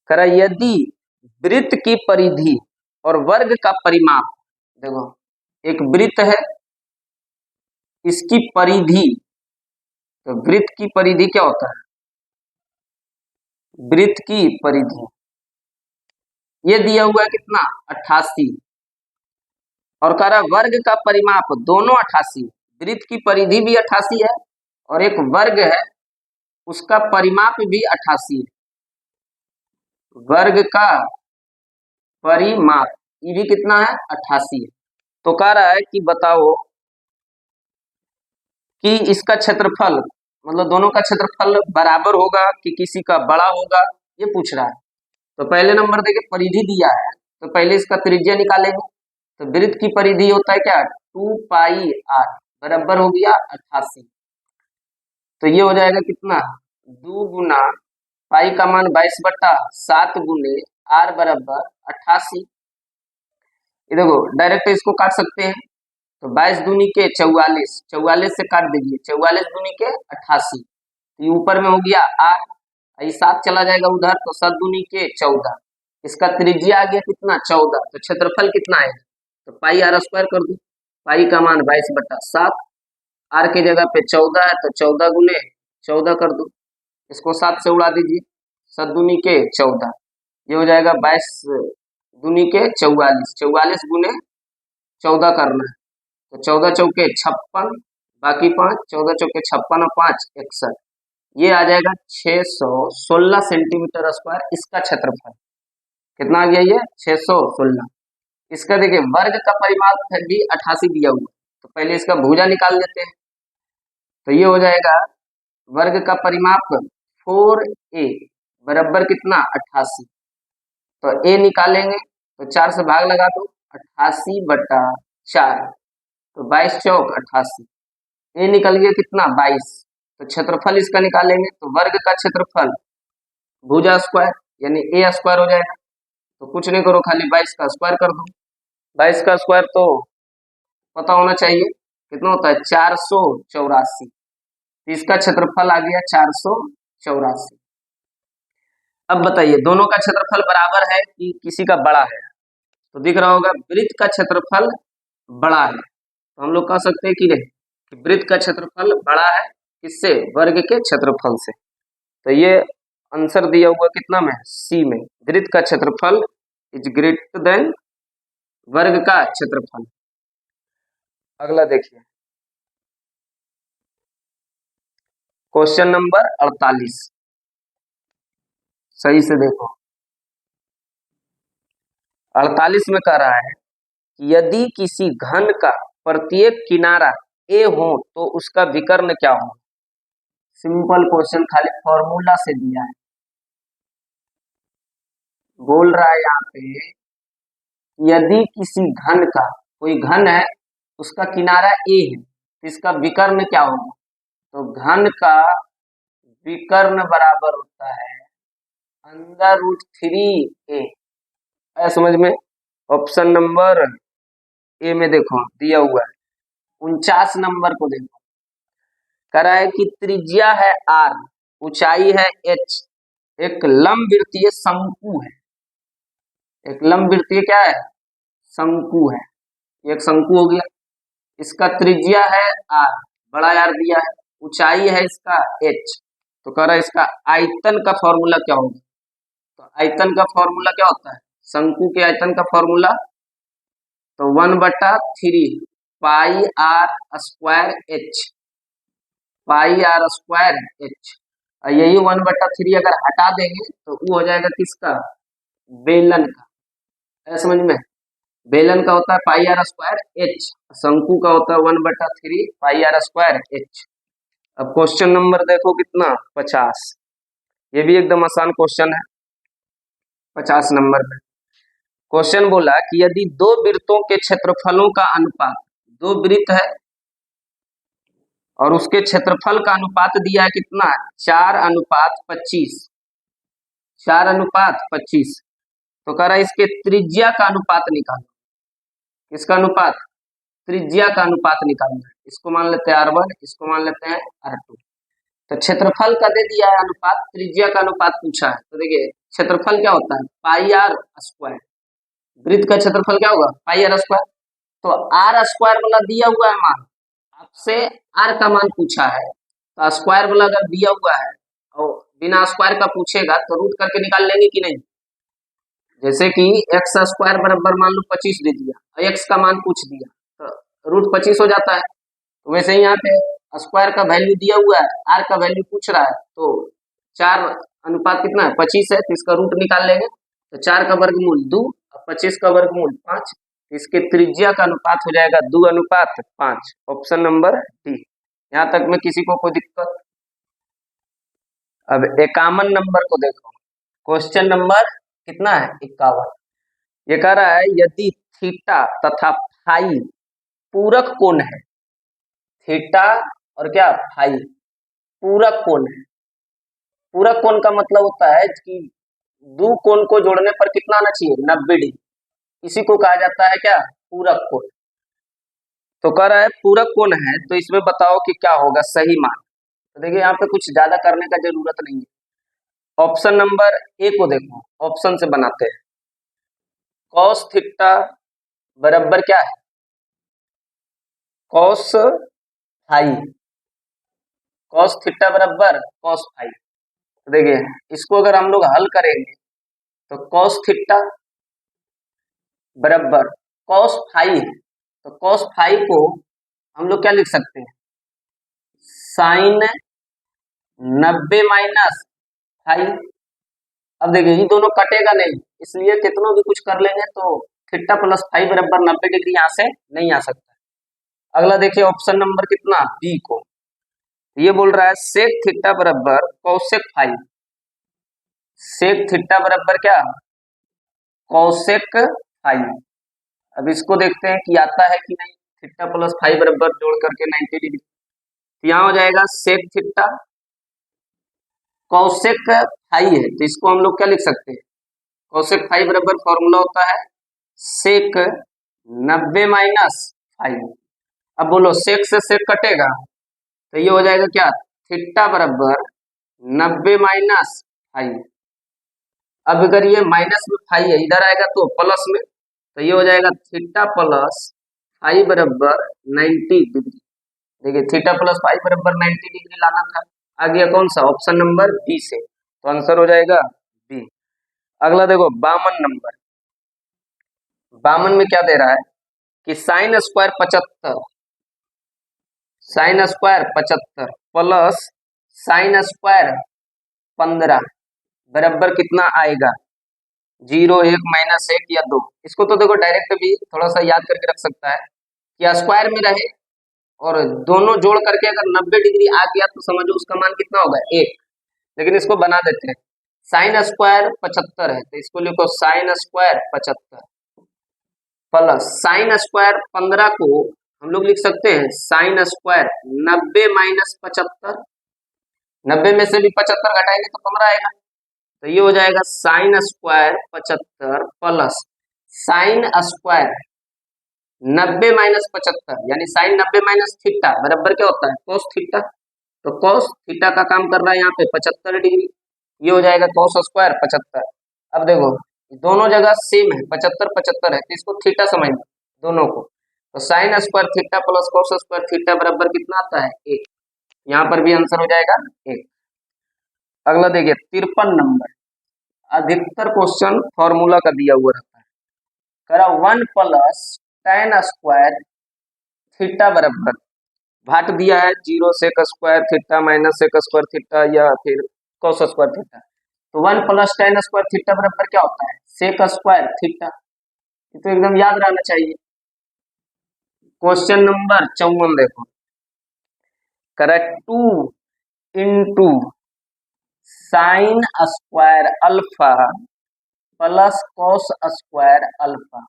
करा यदि वृत्त की परिधि और वर्ग का परिमाप, देखो एक वृत्त है, इसकी परिधि, तो वृत्त की परिधि क्या होता है, वृत्त की परिधि ये दिया हुआ है कितना 88, और कह रहा वर्ग का परिमाप दोनों 88, वृत्त की परिधि भी 88 है और एक वर्ग है उसका परिमाप भी 88 है। वर्ग का परिमाप ये भी कितना है 88 है। तो कह रहा है कि बताओ कि इसका क्षेत्रफल, मतलब दोनों का क्षेत्रफल बराबर होगा कि किसी का बड़ा होगा, ये पूछ रहा है। तो पहले नंबर देखिए परिधि दिया है, तो पहले इसका त्रिज्या निकालेंगे। तो वृत्त की परिधि होता है क्या 2πr, बराबर हो गया 88। तो ये हो जाएगा कितना 2 गुना पाई का मान 22/7 गुने r बराबर 88। ये देखो डायरेक्ट इसको काट सकते हैं, तो 22 दूनी के 44, 44 से काट दीजिए, 44 दूनी के 88, तो ये ऊपर में हो गया r, ये 7 चला जाएगा उधर, तो 7 दूनी के 14, इसका त्रिज्या आ गया कितना 14। तो क्षेत्रफल कितना है, तो पाई r² कर दो, पाई का मान 22/7, r की जगह पे 14 है तो 14 गुने 14 कर दो, इसको 7 से उड़ा दीजिए, 7 दूनी के 14, ये हो जाएगा 22 दूनी के 44, 44 गुने 14 करना है, तो 14 चौके 56, बाकी 5, 14 चौके 56 और 5 61, ये आ जाएगा 616 सेंटीमीटर स्क्वायर इसका क्षेत्रफल। कितना आ गया ये 616। इसका देखिए वर्ग का परिमाप है भी 88 दिया हुआ, तो पहले इसका भुजा निकाल लेते हैं। तो ये हो जाएगा वर्ग का परिमाप 4a बराबर कितना 88, तो a निकालेंगे तो 4 से भाग लगा दो, 88/4, तो 22 चौक 88, ए निकल गया कितना 22। तो क्षेत्रफल इसका निकालेंगे, तो वर्ग का क्षेत्रफल भुजा स्क्वायर यानी a² हो जाएगा। तो कुछ नहीं करो, खाली 22 का स्क्वायर कर दो, 22 का स्क्वायर तो पता होना चाहिए कितना होता है 484, इसका क्षेत्रफल आ गया 484। अब बताइए दोनों का क्षेत्रफल बराबर है कि किसी का बड़ा है। तो दिख रहा होगा वृत्त का क्षेत्रफल बड़ा है, तो हम लोग कह सकते हैं कि नहीं, वृत्त का क्षेत्रफल बड़ा है किससे, वर्ग के क्षेत्रफल से। तो ये आंसर दिया हुआ कितना में, सी में, वृत्त का क्षेत्रफल इज ग्रेटर देन वर्ग का क्षेत्रफल। अगला देखिए क्वेश्चन नंबर 48, सही से देखो। 48 में कह रहा है कि यदि किसी घन का प्रत्येक किनारा ए हो तो उसका विकर्ण क्या हो। सिंपल क्वेश्चन, खाली फॉर्मूला से दिया है, बोल रहा है यहाँ पे यदि किसी घन का, कोई घन है उसका किनारा ए है, तो इसका विकर्ण क्या होगा। तो घन का विकर्ण बराबर होता है √3a, आया समझ में। ऑप्शन नंबर ए में देखो दिया हुआ है। 49 नंबर को देखो, कह रहा है कि त्रिज्या है r, ऊंचाई है h, एक लंबवृत्तीय शंकु है, एक लंबवृत्तीय क्या है, शंकु है, एक शंकु हो गया। इसका त्रिज्या है r, बड़ा r दिया है, ऊंचाई है इसका h, तो कह रहा है इसका आयतन का फॉर्मूला क्या होगा। तो आयतन का फॉर्मूला क्या होता है, शंकु के आयतन का फॉर्मूला तो 1/3 pi r square h, pi r square h. और यही 1/3 अगर हटा देंगे तो वो हो जाएगा किसका, बेलन का। है समझ में, बेलन का होता है पाई आर स्क्वायर एच, शंकु का होता है 1/3 पाई आर स्क्वायर एच। अब क्वेश्चन नंबर देखो कितना, 50। ये भी एकदम आसान क्वेश्चन है, 50 नंबर में। क्वेश्चन बोला कि यदि दो वृत्तों के क्षेत्रफलों का अनुपात, दो वृत्त है और उसके क्षेत्रफल का अनुपात दिया है कितना, 4:25, 4:25। तो कह रहा है इसके त्रिज्या का अनुपात निकालो। किसका अनुपात, त्रिज्या का अनुपात निकालना है। इसको मान लेते हैं r1, इसको मान लेते हैं r2। तो क्षेत्रफल का दे दिया है अनुपात, त्रिज्या का अनुपात पूछा है। तो देखिए क्षेत्रफल क्या होता है, पाई आर स्क्वायर, वृत्त का क्षेत्रफल क्या होगा, पाई आर स्क्वायर। तो आर स्क्वायर वाला दिया हुआ है मान, आपसे आर का मान पूछा है, तो स्क्वायर वाला अगर दिया हुआ है और बिना स्क्वायर का पूछेगा तो रूट करके निकाल लेंगे कि नहीं। जैसे कि एक्स स्क्वायर बराबर मान लो 25 दे दिया और एक्स का मान पूछ दिया तो रूट 25 हो जाता है। तो वैसे ही यहाँ पे स्क्वायर का वैल्यू दिया हुआ है, आर का वैल्यू पूछ रहा है, तो 4 कितना है, 25 है, तो इसका रूट निकाल लेंगे। तो 4 का वर्गमूल 2 और 25 का वर्गमूल 5, इसके त्रिज्या का अनुपात हो जाएगा 2:5। Option number D. यहाँ तक में किसी को कोई दिक्कत। अब 51 नंबर को देखो, क्वेश्चन नंबर कितना है, 51। ये कह रहा है यदि थीटा तथा फाई पूरक कोण है, थीटा और क्या फाई पूरक कोण है। पूरक कोण का मतलब होता है कि दो कोण को जोड़ने पर कितना आना चाहिए, 90 डिग्री, इसी को कहा जाता है क्या, पूरक कोण। तो कह रहा है पूरक कोण है, तो इसमें बताओ कि क्या होगा सही मान। तो देखिए यहाँ पे कुछ ज्यादा करने का जरूरत नहीं है। ऑप्शन नंबर ए को देखो, ऑप्शन से बनाते हैं। कॉस थीटा बराबर क्या है, कॉस फाई, कॉस थीटा बराबर कॉस फाई। तो देखिए इसको अगर हम लोग हल करेंगे तो कॉस थीटा बराबर कॉस फाई है, तो कॉस फाई को हम लोग क्या लिख सकते हैं, साइन 90 माइनस फाई। अब देखिए ये दोनों कटेगा नहीं, इसलिए कितनों भी कुछ कर लेंगे तो थीटा प्लस फाई बराबर 90 डिग्री यहाँ से नहीं आ सकता। अगला देखिए ऑप्शन नंबर कितना, बी को। ये बोल रहा है सेक थीटा बराबर कौसेक फाई, सेक थीटा बराबर क्या, कौसेक फाई। अब इसको देखते हैं कि आता है कि नहीं, थीटा प्लस फाई बराबर जोड़ करके 90 डिग्री। तो यहाँ हो जाएगा सेक थीटा कौसेक फाई है, तो इसको हम लोग क्या लिख सकते हैं, कौसेक फाई बराबर फॉर्मूला होता है सेक 90 माइनस फाई। अब बोलो सेक से सेक कटेगा तो ये हो जाएगा क्या, थीटा बराबर 90 माइनस फाई। अब अगर ये माइनस में फाई है, इधर आएगा तो प्लस में, तो ये हो जाएगा थीटा प्लस फाई बराबर 90 डिग्री। देखिए थीटा प्लस फाई बराबर 90 डिग्री लाना था, आ गया कौन सा, ऑप्शन नंबर बी से, तो आंसर हो जाएगा बी। अगला देखो 52 नंबर, 52 में क्या दे रहा है कि sine square 75, sine square 75 plus sine square 15 बराबर कितना आएगा, 0, 1, -1 या 2। इसको तो देखो डायरेक्ट भी थोड़ा सा याद करके रख सकता है कि स्क्वायर में रहे और दोनों जोड़ करके अगर 90 डिग्री आ गया तो समझो उसका मान कितना होगा, 1। लेकिन इसको बना देते हैं, साइन स्क्वायर 75 है तो इसको लिखो sine square 75 plus sine square 15 को हम लोग लिख सकते हैं साइन स्क्वायर 90 माइनस 75, 90 में से भी 75 घटाएंगे तो 15 आएगा। तो ये हो जाएगा sine square 75 plus sine square 90 minus 75 यानी साइन 90 माइनस थीटा बराबर क्या होता है, कोस थीटा। तो cos थीटा का काम कर रहा है यहाँ पे 75 डिग्री, ये हो जाएगा cos स्क्वायर 75। अब देखो दोनों जगह सेम है, 75 75 है, तो इसको थीटा समझना दोनों को। तो sine square theta plus cos square theta बराबर कितना आता है 1। यहाँ पर भी आंसर हो जाएगा 1। अगला देखिए 53 नंबर, अधिकतर क्वेश्चन फॉर्मूला का दिया हुआ रहता है। करा 1 प्लस tan स्क्वायर थीटा बराबर, भाट दिया है 0 sec square theta minus sec square theta या फिर cos स्क्वायर थीटा। तो 1 प्लस tan स्क्वायर थीटा बराबर क्या होता है सेक स्क्वायर थीटा, ये तो एकदम याद रहना चाहिए। क्वेश्चन नंबर 54 देखो, correct 2 into sine square alpha plus cos square alpha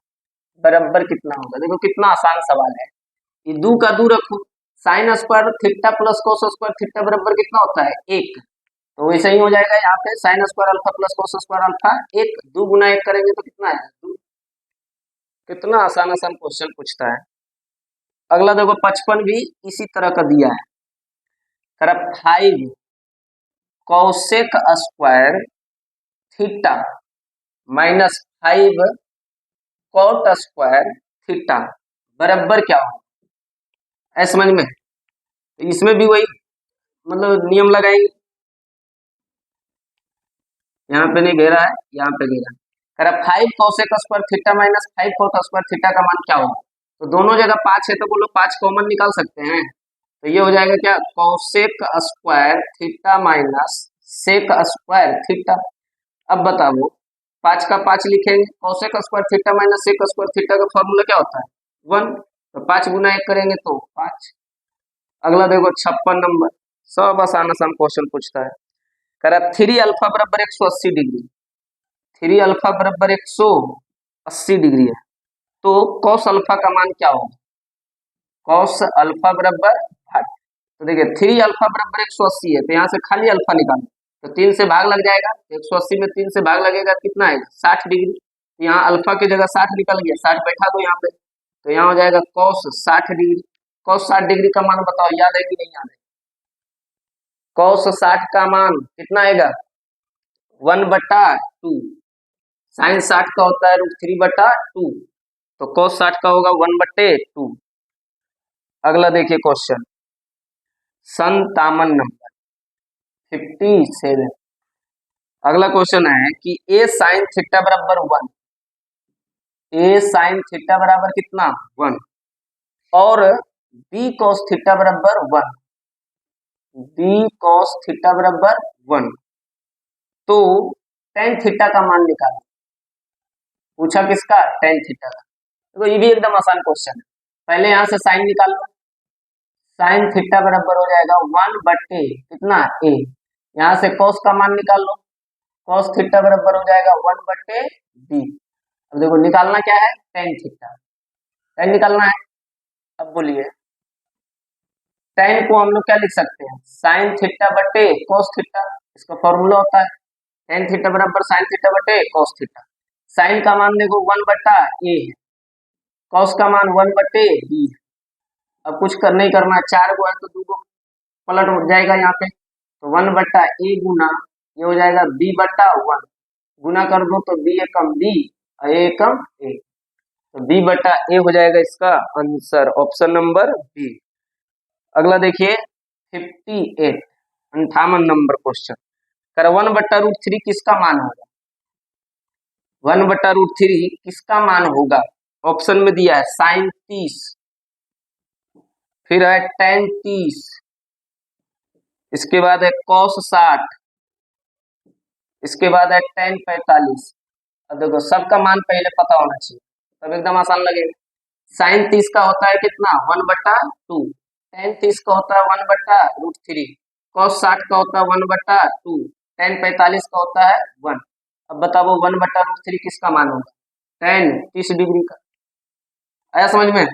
बराबर कितना होगा। देखो कितना आसान सवाल है, ये दू का दू रखो, sine square theta plus cos square theta बराबर कितना होता है 1, तो वैसे ही हो जाएगा यहाँ पे sine square alpha plus cos square alpha 1, 2 गुना 1 करेंगे तो कितना है 2। कितना आसान आसान क्वेश्चन पूछता है। अगला देखो 55 भी इसी तरह का दिया है, करा 5 cosec square theta minus 5 cot square theta बराबर क्या हो, ऐसा समझ में। इसमें भी वही मतलब नियम लगाएंगे, यहाँ पे नहीं घेरा है, यहाँ पे घेरा है। करा 5 cosec square theta minus 5 cot square theta का मान क्या होगा। तो दोनों जगह 5 है तो बोलो 5 कॉमन निकाल सकते हैं, तो ये हो जाएगा क्या cosec square theta minus sec square theta. अब बताओ 5 का 5 लिखेंगे, cosec square theta minus sec square theta का फॉर्मूला क्या होता है 1, तो 5 गुना 1 करेंगे तो 5। अगला देखो 56 नंबर, सब आसान आसान क्वेश्चन पूछता है। करा 3 अल्फा बराबर 180 डिग्री, 3 अल्फा बराबर 180 डिग्री है, तो cos अल्फा का मान क्या होगा, cos अल्फा बराबर 5। तो देखिए 3 अल्फा बराबर 180 है, तो यहाँ से खाली अल्फा निकालो, तो 3 से भाग लग जाएगा, 180 में 3 से भाग लगेगा कितना है 60 डिग्री, तो यहाँ अल्फा की जगह 60 निकल गया, 60 बैठा दो यहाँ पे, तो यहाँ हो जाएगा cos 60 डिग्री। cos 60 डिग्री का मान बताओ याद है कि नहीं याद है। cos 60 का मान कितना आएगा 1/2, साइन 60 का होता है √3/2, तो cos 60 का होगा 1/2। अगला देखिए क्वेश्चन 57 नंबर 57। अगला क्वेश्चन है कि a साइन थीटा बराबर 1, a साइन थीटा बराबर कितना 1 और b cos थीटा बराबर 1, b cos थीटा बराबर 1, तो tan थीटा का मान निकालो। पूछा किसका tan थीटा का, तो ये भी एकदम आसान क्वेश्चन है। पहले यहाँ से साइन निकाल लो, साइन थीटा बराबर हो जाएगा 1/, कितना a, यहाँ से cos का मान निकाल लो, cos थीटा बराबर हो जाएगा 1/b। अब देखो निकालना क्या है tan थीटा, tan निकालना है। अब बोलिए tan को हम लोग क्या लिख सकते हैं साइन थीटा बटे cos थीटा, इसका फॉर्मूला होता है tan थीटा बराबर साइन थीटा बटे cos थीटा। साइन का मान देखो 1/a है, cos का मान 1/b है। अब कुछ कर नहीं करना, 4 को है तो 2 को पलट हो जाएगा यहाँ पे, तो 1/a गुना ये हो जाएगा b/1, गुना कर दो तो b एकम b और a एकम a, तो b/a हो जाएगा इसका आंसर, ऑप्शन नंबर बी। अगला देखिए 58 नंबर क्वेश्चन, कर 1/√3 किसका मान होगा, 1/√3 किसका मान होगा। ऑप्शन में दिया है साइन 30, फिर है tan 30, इसके बाद है cos 60, इसके बाद है tan 45। अब देखो सबका मान पहले पता होना चाहिए तब एकदम आसान लगेगा। साइन 30 का होता है कितना 1/2, tan 30 का होता है 1/√3, cos 60 का होता है 1/2, tan 45 का होता है 1। अब बताओ 1/√3 किसका मान होगा tan 30 डिग्री का, आया समझ में।